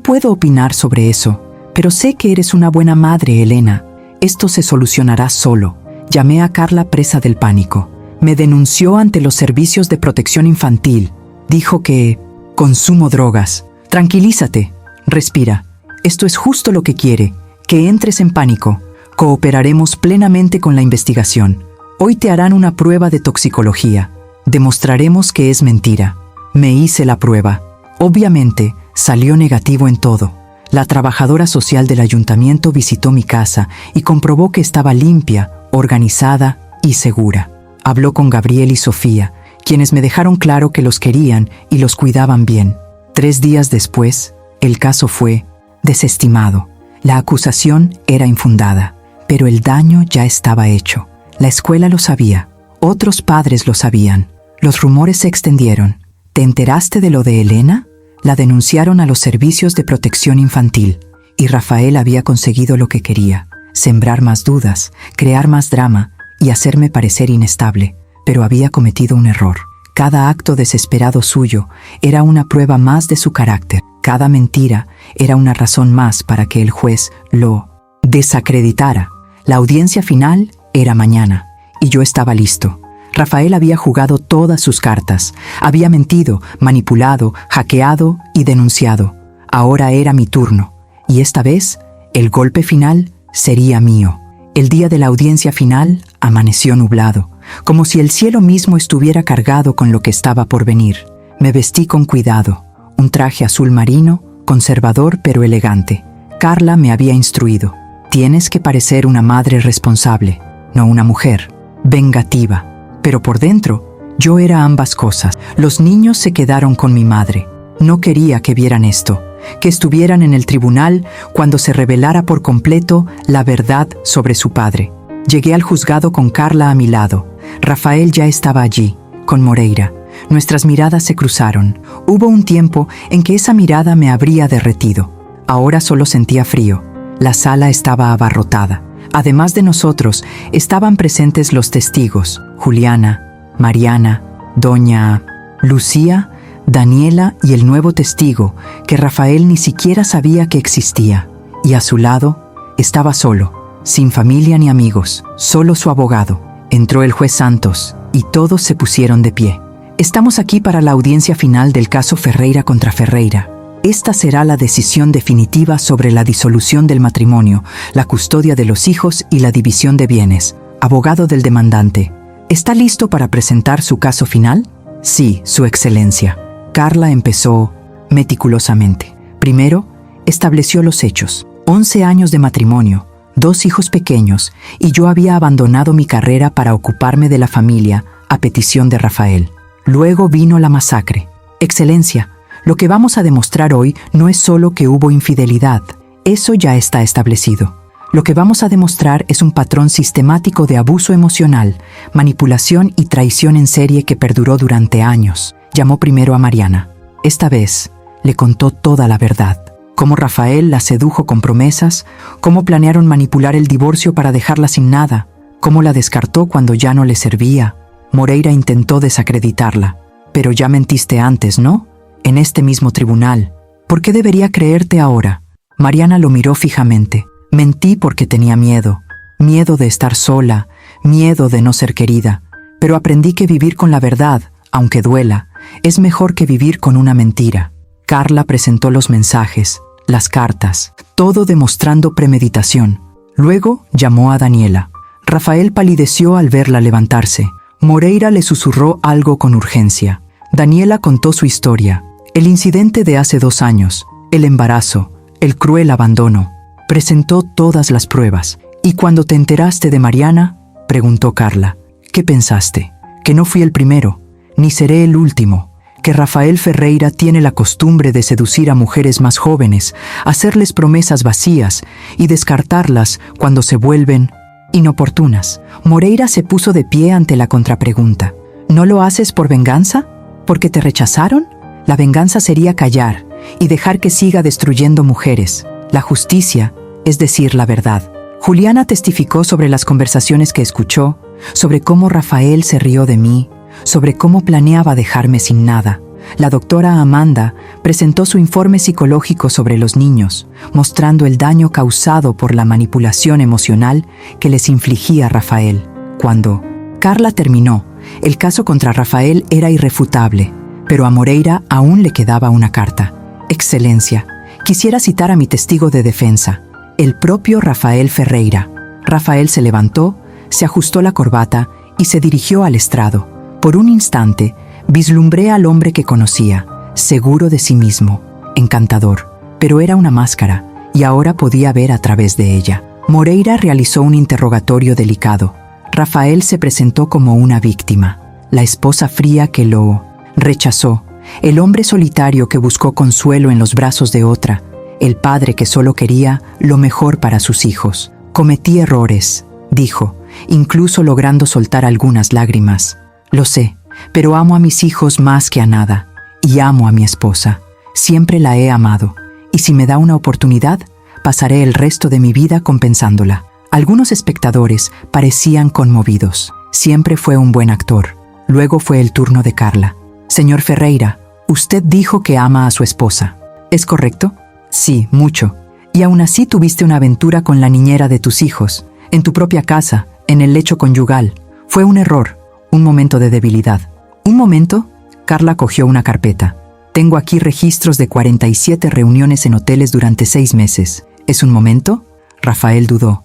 puedo opinar sobre eso, pero sé que eres una buena madre, Elena. Esto se solucionará solo». Llamé a Carla presa del pánico. Me denunció ante los servicios de protección infantil. Dijo que consumo drogas. «Tranquilízate, respira. Esto es justo lo que quiere, que entres en pánico. Cooperaremos plenamente con la investigación. Hoy te harán una prueba de toxicología. Demostraremos que es mentira». Me hice la prueba. Obviamente, salió negativo en todo. La trabajadora social del ayuntamiento visitó mi casa y comprobó que estaba limpia, organizada y segura. Habló con Gabriel y Sofía, quienes me dejaron claro que los querían y los cuidaban bien. 3 días después, el caso fue desestimado. La acusación era infundada, pero el daño ya estaba hecho. La escuela lo sabía, otros padres lo sabían. Los rumores se extendieron. ¿Te enteraste de lo de Elena? La denunciaron a los servicios de protección infantil, y Rafael había conseguido lo que quería: sembrar más dudas, crear más drama y hacerme parecer inestable. Pero había cometido un error. Cada acto desesperado suyo era una prueba más de su carácter. Cada mentira era una razón más para que el juez lo desacreditara. La audiencia final era mañana, y yo estaba listo. Rafael había jugado todas sus cartas. Había mentido, manipulado, hackeado y denunciado. Ahora era mi turno, y esta vez el golpe final sería mío. El día de la audiencia final amaneció nublado, como si el cielo mismo estuviera cargado con lo que estaba por venir. Me vestí con cuidado, un traje azul marino, conservador pero elegante. Carla me había instruido: tienes que parecer una madre responsable, no una mujer vengativa. Pero por dentro, yo era ambas cosas. Los niños se quedaron con mi madre. No quería que vieran esto, que estuvieran en el tribunal cuando se revelara por completo la verdad sobre su padre. Llegué al juzgado con Carla a mi lado. Rafael ya estaba allí, con Moreira. Nuestras miradas se cruzaron. Hubo un tiempo en que esa mirada me habría derretido. Ahora solo sentía frío. La sala estaba abarrotada. Además de nosotros, estaban presentes los testigos: Juliana, Mariana, Doña Lucía, Daniela y el nuevo testigo, que Rafael ni siquiera sabía que existía. Y a su lado, estaba solo, sin familia ni amigos, solo su abogado. Entró el juez Santos, y todos se pusieron de pie. Estamos aquí para la audiencia final del caso Ferreira contra Ferreira. Esta será la decisión definitiva sobre la disolución del matrimonio, la custodia de los hijos y la división de bienes. Abogado del demandante, ¿está listo para presentar su caso final? Sí, Su Excelencia. Carla empezó meticulosamente. Primero, estableció los hechos. 11 años de matrimonio, 2 hijos pequeños, y yo había abandonado mi carrera para ocuparme de la familia a petición de Rafael. Luego vino la masacre. Excelencia, lo que vamos a demostrar hoy no es solo que hubo infidelidad. Eso ya está establecido. Lo que vamos a demostrar es un patrón sistemático de abuso emocional, manipulación y traición en serie que perduró durante años. Llamó primero a Mariana. Esta vez le contó toda la verdad. Cómo Rafael la sedujo con promesas, cómo planearon manipular el divorcio para dejarla sin nada, cómo la descartó cuando ya no le servía. Moreira intentó desacreditarla. Pero ya mentiste antes, ¿no? En este mismo tribunal. ¿Por qué debería creerte ahora? Mariana lo miró fijamente. Mentí porque tenía miedo. Miedo de estar sola, miedo de no ser querida. Pero aprendí que vivir con la verdad, aunque duela, es mejor que vivir con una mentira. Carla presentó los mensajes, las cartas, todo demostrando premeditación. Luego llamó a Daniela. Rafael palideció al verla levantarse. Moreira le susurró algo con urgencia. Daniela contó su historia. El incidente de hace 2 años, el embarazo, el cruel abandono, presentó todas las pruebas. ¿Y cuando te enteraste de Mariana?, preguntó Carla. ¿Qué pensaste? Que no fui el primero, ni seré el último. Que Rafael Ferreira tiene la costumbre de seducir a mujeres más jóvenes, hacerles promesas vacías y descartarlas cuando se vuelven inoportunas. Moreira se puso de pie ante la contrapregunta. ¿No lo haces por venganza? ¿Porque te rechazaron? La venganza sería callar y dejar que siga destruyendo mujeres. La justicia es decir la verdad. Juliana testificó sobre las conversaciones que escuchó, sobre cómo Rafael se rió de mí, sobre cómo planeaba dejarme sin nada. La doctora Amanda presentó su informe psicológico sobre los niños, mostrando el daño causado por la manipulación emocional que les infligía Rafael. Cuando Carla terminó, el caso contra Rafael era irrefutable, pero a Moreira aún le quedaba una carta. Excelencia, quisiera citar a mi testigo de defensa, el propio Rafael Ferreira. Rafael se levantó, se ajustó la corbata y se dirigió al estrado. Por un instante, vislumbré al hombre que conocía, seguro de sí mismo, encantador, pero era una máscara, y ahora podía ver a través de ella. Moreira realizó un interrogatorio delicado. Rafael se presentó como una víctima, la esposa fría que lo rechazó, el hombre solitario que buscó consuelo en los brazos de otra, el padre que solo quería lo mejor para sus hijos. Cometí errores, dijo, incluso logrando soltar algunas lágrimas. Lo sé, pero amo a mis hijos más que a nada, y amo a mi esposa. Siempre la he amado, y si me da una oportunidad, pasaré el resto de mi vida compensándola. Algunos espectadores parecían conmovidos. Siempre fue un buen actor. Luego fue el turno de Carla. Señor Ferreira, usted dijo que ama a su esposa. ¿Es correcto? Sí, mucho. Y aún así tuviste una aventura con la niñera de tus hijos, en tu propia casa, en el lecho conyugal. Fue un error, un momento de debilidad. ¿Un momento? Carla cogió una carpeta. Tengo aquí registros de 47 reuniones en hoteles durante 6 meses. ¿Es un momento? Rafael dudó.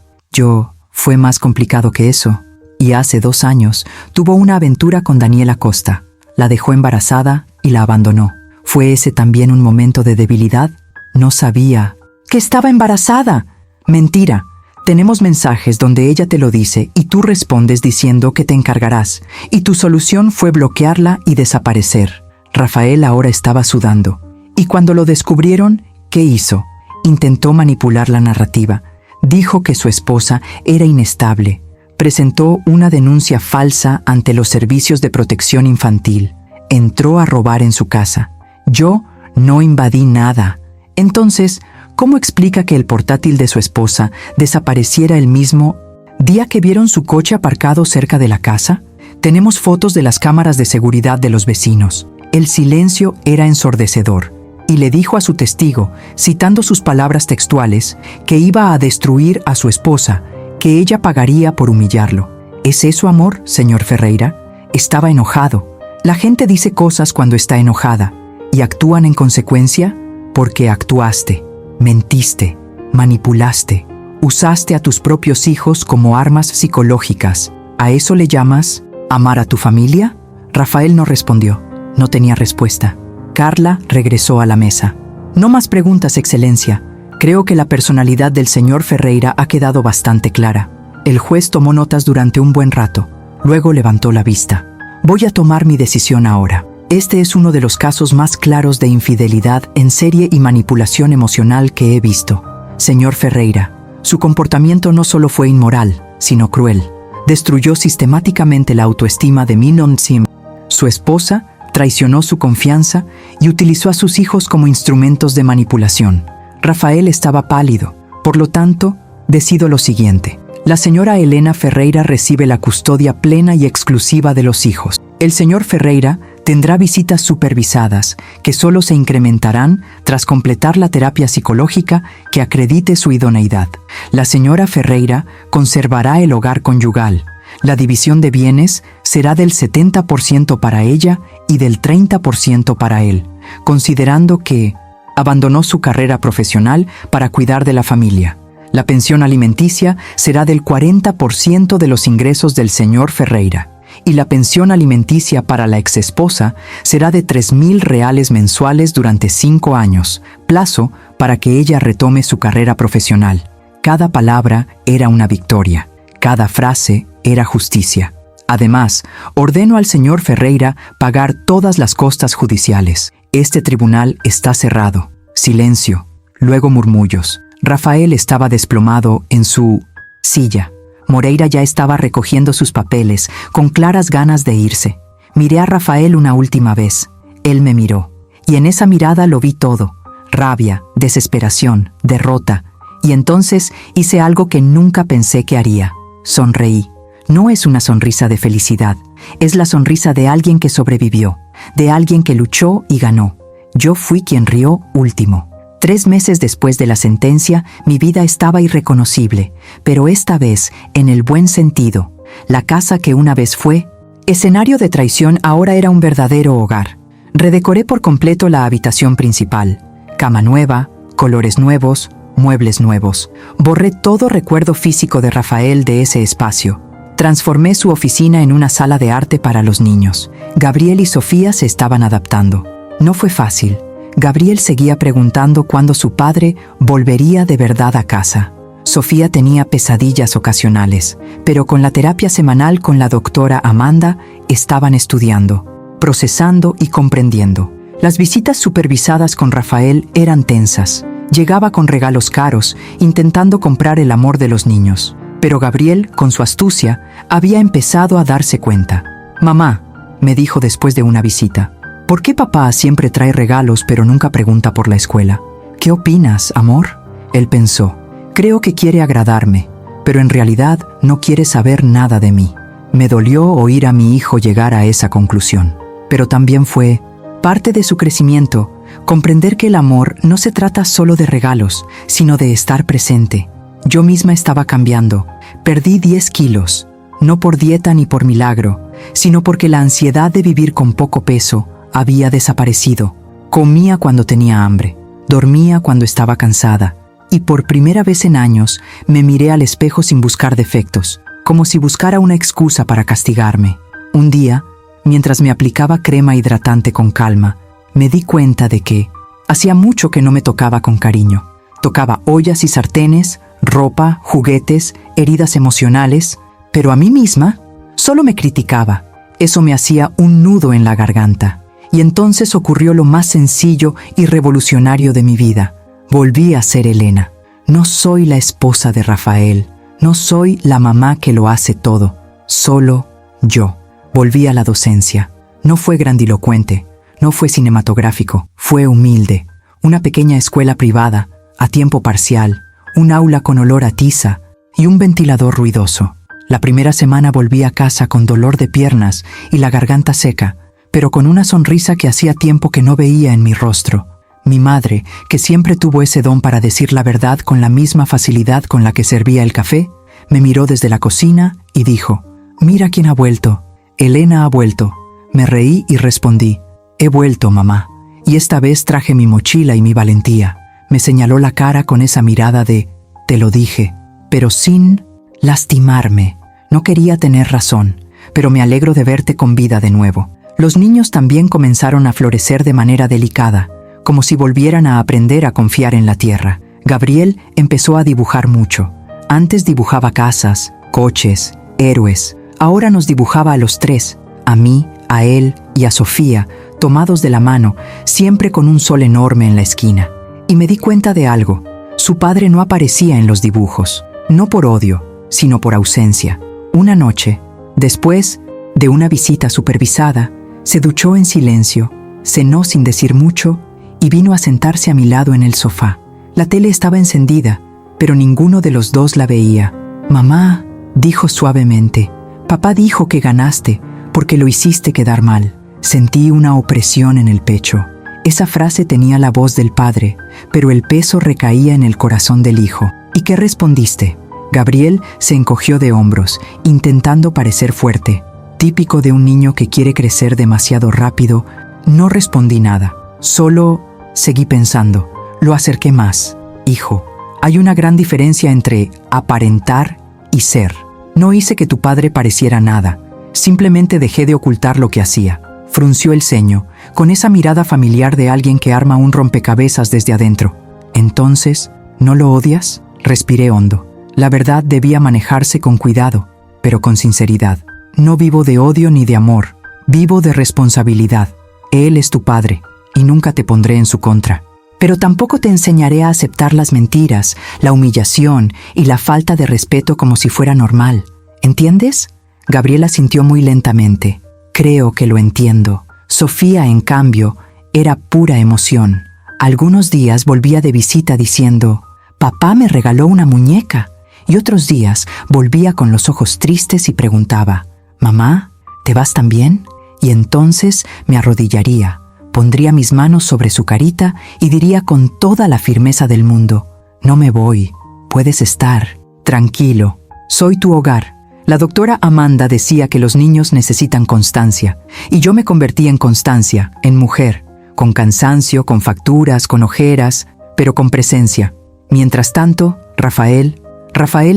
Fue más complicado que eso. Y hace 2 años tuvo una aventura con Daniela Costa. La dejó embarazada y la abandonó. ¿Fue ese también un momento de debilidad? No sabía que estaba embarazada. Mentira. Tenemos mensajes donde ella te lo dice y tú respondes diciendo que te encargarás, y tu solución fue bloquearla y desaparecer. Rafael ahora estaba sudando. Y cuando lo descubrieron, ¿qué hizo? Intentó manipular la narrativa. Dijo que su esposa era inestable. Presentó una denuncia falsa ante los servicios de protección infantil. Entró a robar en su casa. Yo no invadí nada. Entonces, ¿cómo explica que el portátil de su esposa desapareciera el mismo día que vieron su coche aparcado cerca de la casa? Tenemos fotos de las cámaras de seguridad de los vecinos. El silencio era ensordecedor, y le dijo a su testigo, citando sus palabras textuales, que iba a destruir a su esposa, que ella pagaría por humillarlo. ¿Es eso amor, señor Ferreira? Estaba enojado. La gente dice cosas cuando está enojada, y actúan en consecuencia porque actuaste. Mentiste, manipulaste, usaste a tus propios hijos como armas psicológicas. ¿A eso le llamas amar a tu familia? Rafael no respondió. No tenía respuesta. Carla regresó a la mesa. No más preguntas, Excelencia. Creo que la personalidad del señor Ferreira ha quedado bastante clara. El juez tomó notas durante un buen rato. Luego levantó la vista. Voy a tomar mi decisión ahora. Este es uno de los casos más claros de infidelidad en serie y manipulación emocional que he visto. Señor Ferreira, su comportamiento no solo fue inmoral, sino cruel. Destruyó sistemáticamente la autoestima de Minon Sim. Su esposa traicionó su confianza y utilizó a sus hijos como instrumentos de manipulación. Rafael estaba pálido. Por lo tanto, decido lo siguiente. La señora Elena Ferreira recibe la custodia plena y exclusiva de los hijos. El señor Ferreira tendrá visitas supervisadas, que solo se incrementarán tras completar la terapia psicológica que acredite su idoneidad. La señora Ferreira conservará el hogar conyugal. La división de bienes será del 70% para ella y del 30% para él, considerando que abandonó su carrera profesional para cuidar de la familia. La pensión alimenticia será del 40% de los ingresos del señor Ferreira, y la pensión alimenticia para la exesposa será de 3.000 reales mensuales durante 5 años, plazo para que ella retome su carrera profesional. Cada palabra era una victoria, cada frase era justicia. Además, ordeno al señor Ferreira pagar todas las costas judiciales. Este tribunal está cerrado. Silencio. Luego murmullos. Rafael estaba desplomado en su silla. Moreira ya estaba recogiendo sus papeles, con claras ganas de irse. Miré a Rafael una última vez. Él me miró. Y en esa mirada lo vi todo. Rabia, desesperación, derrota. Y entonces hice algo que nunca pensé que haría. Sonreí. No es una sonrisa de felicidad. Es la sonrisa de alguien que sobrevivió, de alguien que luchó y ganó. Yo fui quien rió último. 3 meses después de la sentencia, mi vida estaba irreconocible, pero esta vez en el buen sentido. La casa que una vez fue escenario de traición ahora era un verdadero hogar. Redecoré por completo la habitación principal. Cama nueva, colores nuevos, muebles nuevos. Borré todo recuerdo físico de Rafael de ese espacio. Transformé su oficina en una sala de arte para los niños. Gabriel y Sofía se estaban adaptando. No fue fácil. Gabriel seguía preguntando cuándo su padre volvería de verdad a casa. Sofía tenía pesadillas ocasionales, pero con la terapia semanal con la doctora Amanda estaban estudiando, procesando y comprendiendo. Las visitas supervisadas con Rafael eran tensas. Llegaba con regalos caros, intentando comprar el amor de los niños. Pero Gabriel, con su astucia, había empezado a darse cuenta. «Mamá», me dijo después de una visita, «¿por qué papá siempre trae regalos pero nunca pregunta por la escuela? ¿Qué opinas, amor?». Él pensó, «Creo que quiere agradarme, pero en realidad no quiere saber nada de mí». Me dolió oír a mi hijo llegar a esa conclusión. Pero también fue parte de su crecimiento, comprender que el amor no se trata solo de regalos, sino de estar presente. Yo misma estaba cambiando. Perdí 10 kilos, no por dieta ni por milagro, sino porque la ansiedad de vivir con poco peso había desaparecido. Comía cuando tenía hambre, dormía cuando estaba cansada, y por primera vez en años me miré al espejo sin buscar defectos, como si buscara una excusa para castigarme. Un día, mientras me aplicaba crema hidratante con calma, me di cuenta de que hacía mucho que no me tocaba con cariño. Tocaba ollas y sartenes, ropa, juguetes, heridas emocionales, pero a mí misma solo me criticaba. Eso me hacía un nudo en la garganta. Y entonces ocurrió lo más sencillo y revolucionario de mi vida. Volví a ser Elena. No soy la esposa de Rafael. No soy la mamá que lo hace todo. Solo yo. Volví a la docencia. No fue grandilocuente. No fue cinematográfico. Fue humilde. Una pequeña escuela privada, a tiempo parcial, un aula con olor a tiza y un ventilador ruidoso. La primera semana volví a casa con dolor de piernas y la garganta seca, pero con una sonrisa que hacía tiempo que no veía en mi rostro. Mi madre, que siempre tuvo ese don para decir la verdad con la misma facilidad con la que servía el café, me miró desde la cocina y dijo, «Mira quién ha vuelto. Elena ha vuelto». Me reí y respondí, «He vuelto, mamá, y esta vez traje mi mochila y mi valentía». Me señaló la cara con esa mirada de «te lo dije», pero sin lastimarme. No quería tener razón, pero me alegro de verte con vida de nuevo. Los niños también comenzaron a florecer de manera delicada, como si volvieran a aprender a confiar en la tierra. Gabriel empezó a dibujar mucho. Antes dibujaba casas, coches, héroes. Ahora nos dibujaba a los 3, a mí, a él y a Sofía, tomados de la mano, siempre con un sol enorme en la esquina. Y me di cuenta de algo. Su padre no aparecía en los dibujos, no por odio, sino por ausencia. Una noche, después de una visita supervisada, se duchó en silencio, cenó sin decir mucho y vino a sentarse a mi lado en el sofá. La tele estaba encendida, pero ninguno de los dos la veía. «Mamá», dijo suavemente, «papá dijo que ganaste porque lo hiciste quedar mal». Sentí una opresión en el pecho. Esa frase tenía la voz del padre, pero el peso recaía en el corazón del hijo. «¿Y qué respondiste?». Gabriel se encogió de hombros, intentando parecer fuerte. Típico de un niño que quiere crecer demasiado rápido, no respondí nada. Solo seguí pensando. Lo acerqué más. «Hijo, hay una gran diferencia entre aparentar y ser. No hice que tu padre pareciera nada. Simplemente dejé de ocultar lo que hacía. Frunció el ceño, con esa mirada familiar de alguien que arma un rompecabezas desde adentro. Entonces, ¿no lo odias? Respiré hondo. La verdad debía manejarse con cuidado, pero con sinceridad. No vivo de odio ni de amor, vivo de responsabilidad. Él es tu padre, y nunca te pondré en su contra. Pero tampoco te enseñaré a aceptar las mentiras, la humillación y la falta de respeto como si fuera normal. ¿Entiendes? Gabriela sintió muy lentamente. Creo que lo entiendo. Sofía, en cambio, era pura emoción. Algunos días volvía de visita diciendo, «Papá me regaló una muñeca». Y otros días volvía con los ojos tristes y preguntaba, «Mamá, ¿te vas también?». Y entonces me arrodillaría, pondría mis manos sobre su carita y diría con toda la firmeza del mundo, «No me voy, puedes estar, tranquilo, soy tu hogar». La doctora Amanda decía que los niños necesitan constancia, y yo me convertí en constancia, en mujer, con cansancio, con facturas, con ojeras, pero con presencia. Mientras tanto, Rafael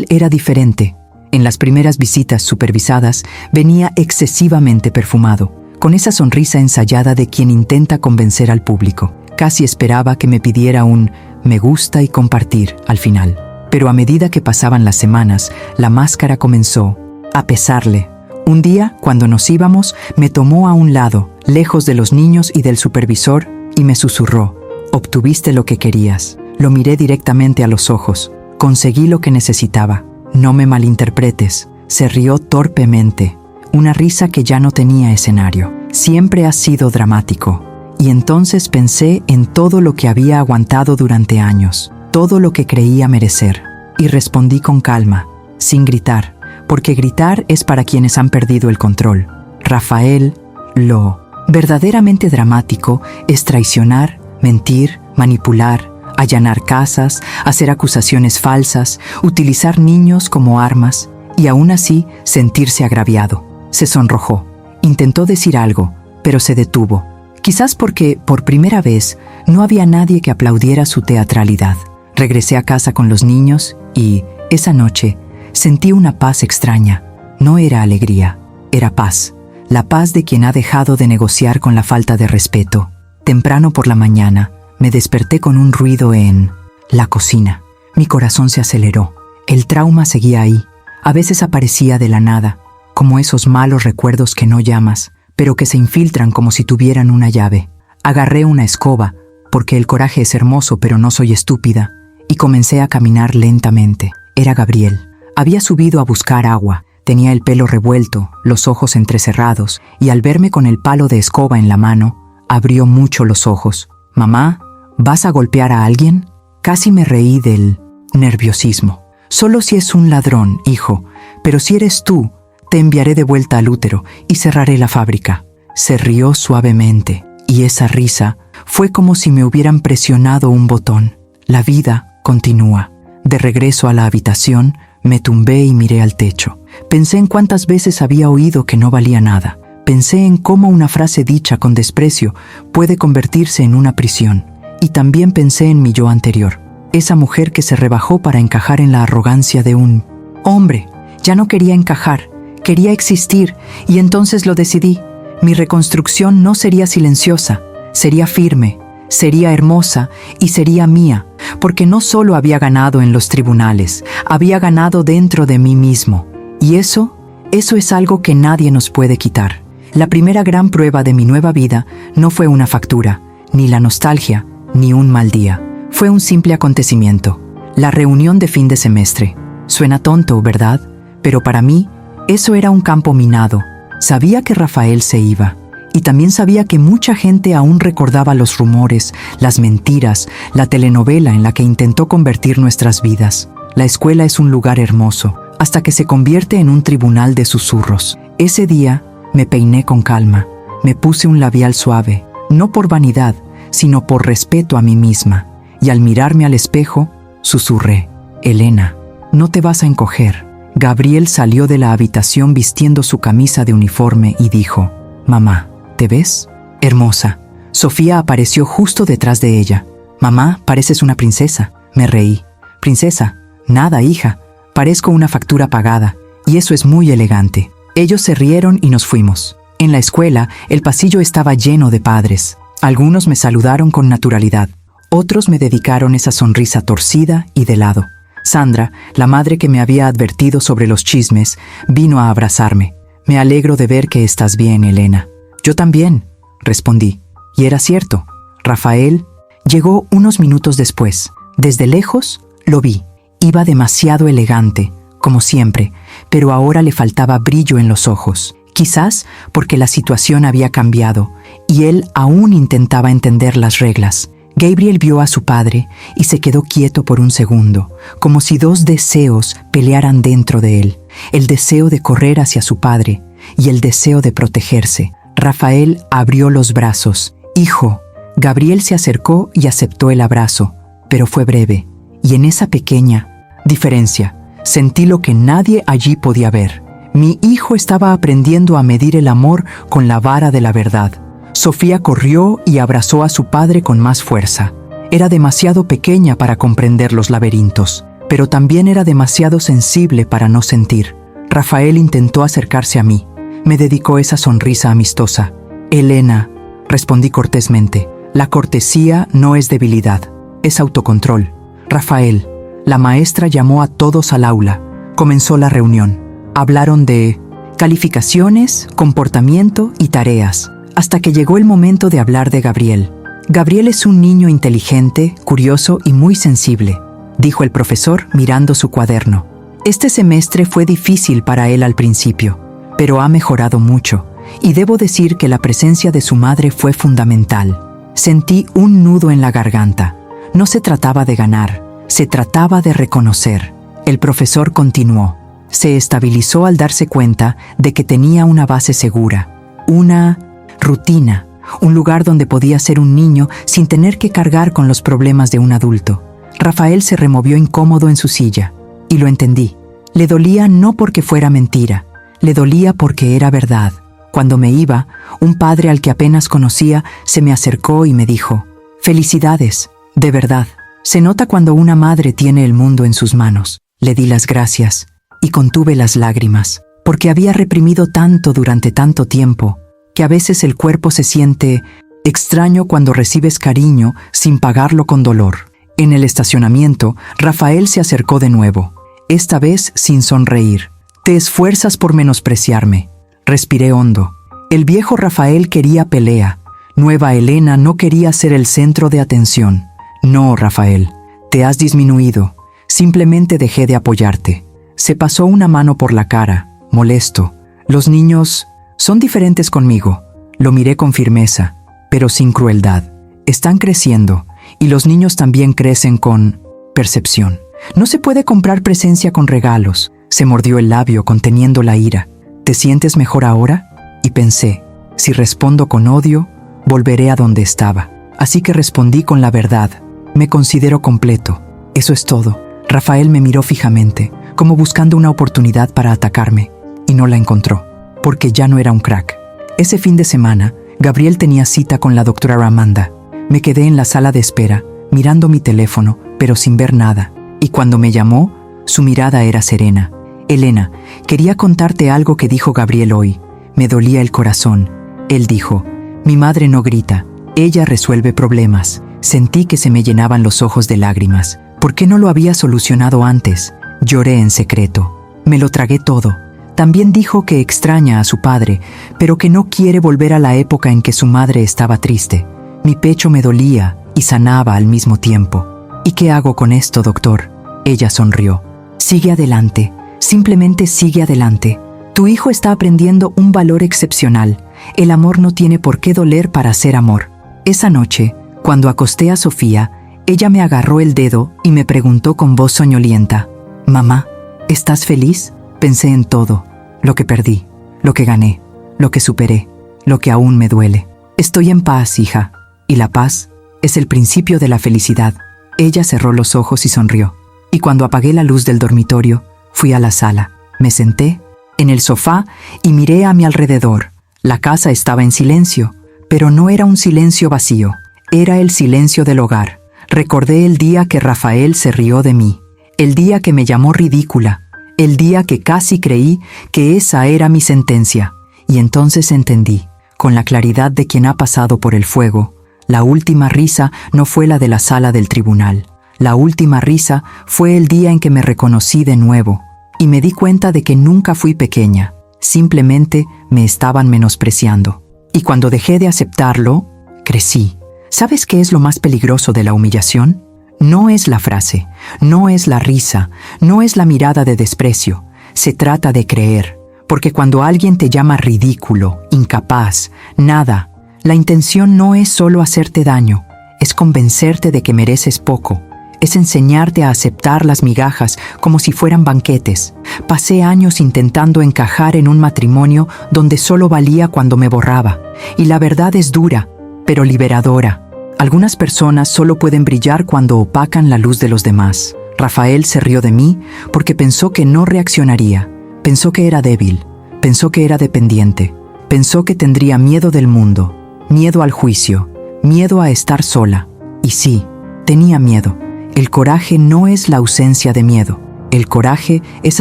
era diferente. En las primeras visitas supervisadas, venía excesivamente perfumado, con esa sonrisa ensayada de quien intenta convencer al público. Casi esperaba que me pidiera un «me gusta» y compartir al final. Pero a medida que pasaban las semanas, la máscara comenzó a pesarle. Un día, cuando nos íbamos, me tomó a un lado, lejos de los niños y del supervisor, y me susurró, «Obtuviste lo que querías». Lo miré directamente a los ojos. Conseguí lo que necesitaba. No me malinterpretes. Se rió torpemente. Una risa que ya no tenía escenario. Siempre has sido dramático. Y entonces pensé en todo lo que había aguantado durante años, todo lo que creía merecer. Y respondí con calma, sin gritar, porque gritar es para quienes han perdido el control. Rafael, lo verdaderamente dramático es traicionar, mentir, manipular, allanar casas, hacer acusaciones falsas, utilizar niños como armas y aún así sentirse agraviado. Se sonrojó. Intentó decir algo, pero se detuvo. Quizás porque, por primera vez, no había nadie que aplaudiera su teatralidad. Regresé a casa con los niños y, esa noche, sentí una paz extraña. No era alegría, era paz. La paz de quien ha dejado de negociar con la falta de respeto. Temprano por la mañana, me desperté con un ruido en la cocina. Mi corazón se aceleró. El trauma seguía ahí. A veces aparecía de la nada, como esos malos recuerdos que no llamas, pero que se infiltran como si tuvieran una llave. Agarré una escoba, porque el coraje es hermoso pero no soy estúpida, y comencé a caminar lentamente. Era Gabriel. Había subido a buscar agua. Tenía el pelo revuelto, los ojos entrecerrados, y al verme con el palo de escoba en la mano, abrió mucho los ojos. «Mamá, ¿vas a golpear a alguien?». Casi me reí del nerviosismo. «Solo si es un ladrón, hijo, pero si eres tú, te enviaré de vuelta al útero y cerraré la fábrica». Se rió suavemente, y esa risa fue como si me hubieran presionado un botón. La vida continúa. De regreso a la habitación, me tumbé y miré al techo. Pensé en cuántas veces había oído que no valía nada. Pensé en cómo una frase dicha con desprecio puede convertirse en una prisión. Y también pensé en mi yo anterior. Esa mujer que se rebajó para encajar en la arrogancia de un hombre. Ya no quería encajar, quería existir, y entonces lo decidí. Mi reconstrucción no sería silenciosa, sería firme, sería hermosa y sería mía, porque no solo había ganado en los tribunales, había ganado dentro de mí mismo. Y eso es algo que nadie nos puede quitar. La primera gran prueba de mi nueva vida no fue una factura, ni la nostalgia, ni un mal día. Fue un simple acontecimiento, la reunión de fin de semestre. Suena tonto, ¿verdad? Pero para mí, eso era un campo minado. Sabía que Rafael se iba. Y también sabía que mucha gente aún recordaba los rumores, las mentiras, la telenovela en la que intentó convertir nuestras vidas. La escuela es un lugar hermoso, hasta que se convierte en un tribunal de susurros. Ese día, me peiné con calma. Me puse un labial suave, no por vanidad, sino por respeto a mí misma. Y al mirarme al espejo, susurré, «Elena, no te vas a encoger». Gabriel salió de la habitación vistiendo su camisa de uniforme y dijo, «Mamá, ¿te ves? Hermosa». Sofía apareció justo detrás de ella. «Mamá, pareces una princesa». Me reí. «Princesa? Nada, hija. Parezco una factura pagada. Y eso es muy elegante». Ellos se rieron y nos fuimos. En la escuela, el pasillo estaba lleno de padres. Algunos me saludaron con naturalidad. Otros me dedicaron esa sonrisa torcida y de lado. Sandra, la madre que me había advertido sobre los chismes, vino a abrazarme. Me alegro de ver que estás bien, Elena. Yo también, respondí. Y era cierto. Rafael llegó unos minutos después. Desde lejos, lo vi. Iba demasiado elegante, como siempre, pero ahora le faltaba brillo en los ojos. Quizás porque la situación había cambiado y él aún intentaba entender las reglas. Gabriel vio a su padre y se quedó quieto por un segundo, como si dos deseos pelearan dentro de él. El deseo de correr hacia su padre y el deseo de protegerse. Rafael abrió los brazos. «Hijo». Gabriel se acercó y aceptó el abrazo, pero fue breve. Y en esa pequeña diferencia, sentí lo que nadie allí podía ver. Mi hijo estaba aprendiendo a medir el amor con la vara de la verdad. Sofía corrió y abrazó a su padre con más fuerza. Era demasiado pequeña para comprender los laberintos, pero también era demasiado sensible para no sentir. Rafael intentó acercarse a mí. Me dedicó esa sonrisa amistosa. «Elena», respondí cortésmente. «La cortesía no es debilidad, es autocontrol». «Rafael». La maestra llamó a todos al aula. Comenzó la reunión. Hablaron de calificaciones, comportamiento y tareas, hasta que llegó el momento de hablar de Gabriel. «Gabriel es un niño inteligente, curioso y muy sensible», dijo el profesor mirando su cuaderno. «Este semestre fue difícil para él al principio, pero ha mejorado mucho, y debo decir que la presencia de su madre fue fundamental». Sentí un nudo en la garganta. No se trataba de ganar, se trataba de reconocer. El profesor continuó. Se estabilizó al darse cuenta de que tenía una base segura, una rutina, un lugar donde podía ser un niño sin tener que cargar con los problemas de un adulto. Rafael se removió incómodo en su silla, y lo entendí. Le dolía no porque fuera mentira, le dolía porque era verdad. Cuando me iba, un padre al que apenas conocía se me acercó y me dijo: «Felicidades, de verdad. Se nota cuando una madre tiene el mundo en sus manos». Le di las gracias y contuve las lágrimas, porque había reprimido tanto durante tanto tiempo, que a veces el cuerpo se siente extraño cuando recibes cariño sin pagarlo con dolor. En el estacionamiento, Rafael se acercó de nuevo, esta vez sin sonreír. «Te esfuerzas por menospreciarme». Respiré hondo. El viejo Rafael quería pelea. Nueva Elena no quería ser el centro de atención. «No, Rafael, te has disminuido. Simplemente dejé de apoyarte». Se pasó una mano por la cara, molesto. «Los niños son diferentes conmigo». Lo miré con firmeza, pero sin crueldad. «Están creciendo, y los niños también crecen con percepción. No se puede comprar presencia con regalos». Se mordió el labio conteniendo la ira. «¿Te sientes mejor ahora?» Y pensé, si respondo con odio, volveré a donde estaba. Así que respondí con la verdad. «Me considero completo. Eso es todo». Rafael me miró fijamente, como buscando una oportunidad para atacarme, y no la encontró, porque ya no era un crack. Ese fin de semana, Gabriel tenía cita con la doctora Ramanda. Me quedé en la sala de espera, mirando mi teléfono, pero sin ver nada. Y cuando me llamó, su mirada era serena. «Elena, quería contarte algo que dijo Gabriel hoy. Me dolía el corazón». Él dijo: «Mi madre no grita, ella resuelve problemas». Sentí que se me llenaban los ojos de lágrimas. ¿Por qué no lo había solucionado antes? Lloré en secreto. Me lo tragué todo. También dijo que extraña a su padre, pero que no quiere volver a la época en que su madre estaba triste. Mi pecho me dolía y sanaba al mismo tiempo. «¿Y qué hago con esto, doctor?» Ella sonrió. «Sigue adelante. Simplemente sigue adelante. Tu hijo está aprendiendo un valor excepcional. El amor no tiene por qué doler para ser amor». Esa noche, cuando acosté a Sofía, ella me agarró el dedo y me preguntó con voz soñolienta: «Mamá, ¿estás feliz?» Pensé en todo, lo que perdí, lo que gané, lo que superé, lo que aún me duele. «Estoy en paz, hija, y la paz es el principio de la felicidad». Ella cerró los ojos y sonrió. Y cuando apagué la luz del dormitorio, fui a la sala. Me senté en el sofá y miré a mi alrededor. La casa estaba en silencio, pero no era un silencio vacío. Era el silencio del hogar. Recordé el día que Rafael se rió de mí, el día que me llamó ridícula, el día que casi creí que esa era mi sentencia. Y entonces entendí, con la claridad de quien ha pasado por el fuego, la última risa no fue la de la sala del tribunal. La última risa fue el día en que me reconocí de nuevo y me di cuenta de que nunca fui pequeña, simplemente me estaban menospreciando. Y cuando dejé de aceptarlo, crecí. ¿Sabes qué es lo más peligroso de la humillación? No es la frase, no es la risa, no es la mirada de desprecio. Se trata de creer, porque cuando alguien te llama ridículo, incapaz, nada, la intención no es solo hacerte daño, es convencerte de que mereces poco. Es enseñarte a aceptar las migajas como si fueran banquetes. Pasé años intentando encajar en un matrimonio donde solo valía cuando me borraba. Y la verdad es dura, pero liberadora. Algunas personas solo pueden brillar cuando opacan la luz de los demás. Rafael se rió de mí porque pensó que no reaccionaría. Pensó que era débil. Pensó que era dependiente. Pensó que tendría miedo del mundo, miedo al juicio, miedo a estar sola. Y sí, tenía miedo. El coraje no es la ausencia de miedo. El coraje es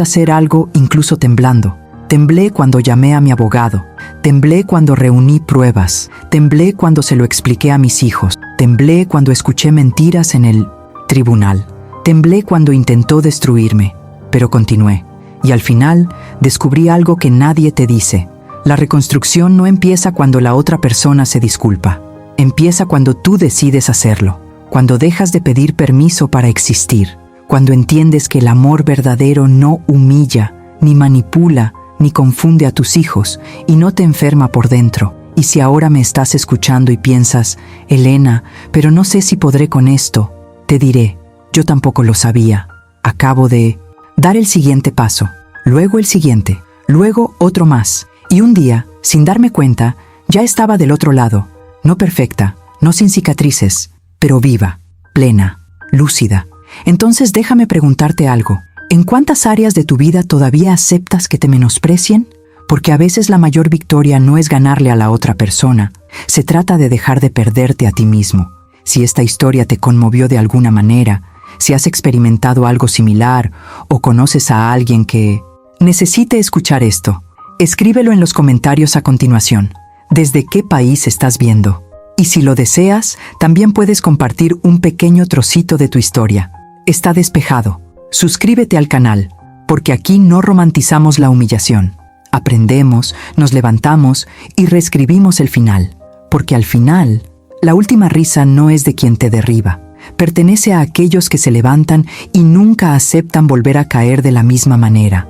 hacer algo incluso temblando. Temblé cuando llamé a mi abogado. Temblé cuando reuní pruebas. Temblé cuando se lo expliqué a mis hijos. Temblé cuando escuché mentiras en el tribunal. Temblé cuando intentó destruirme. Pero continué. Y al final descubrí algo que nadie te dice. La reconstrucción no empieza cuando la otra persona se disculpa. Empieza cuando tú decides hacerlo. Cuando dejas de pedir permiso para existir, cuando entiendes que el amor verdadero no humilla, ni manipula, ni confunde a tus hijos y no te enferma por dentro. Y si ahora me estás escuchando y piensas, Elena, pero no sé si podré con esto, te diré, yo tampoco lo sabía. Acabo de dar el siguiente paso, luego el siguiente, luego otro más. Y un día, sin darme cuenta, ya estaba del otro lado, no perfecta, no sin cicatrices, pero viva, plena, lúcida. Entonces déjame preguntarte algo. ¿En cuántas áreas de tu vida todavía aceptas que te menosprecien? Porque a veces la mayor victoria no es ganarle a la otra persona. Se trata de dejar de perderte a ti mismo. Si esta historia te conmovió de alguna manera, si has experimentado algo similar o conoces a alguien que necesite escuchar esto, escríbelo en los comentarios a continuación. ¿Desde qué país estás viendo? Y si lo deseas, también puedes compartir un pequeño trocito de tu historia. Está despejado. Suscríbete al canal, porque aquí no romantizamos la humillación. Aprendemos, nos levantamos y reescribimos el final. Porque al final, la última risa no es de quien te derriba. Pertenece a aquellos que se levantan y nunca aceptan volver a caer de la misma manera.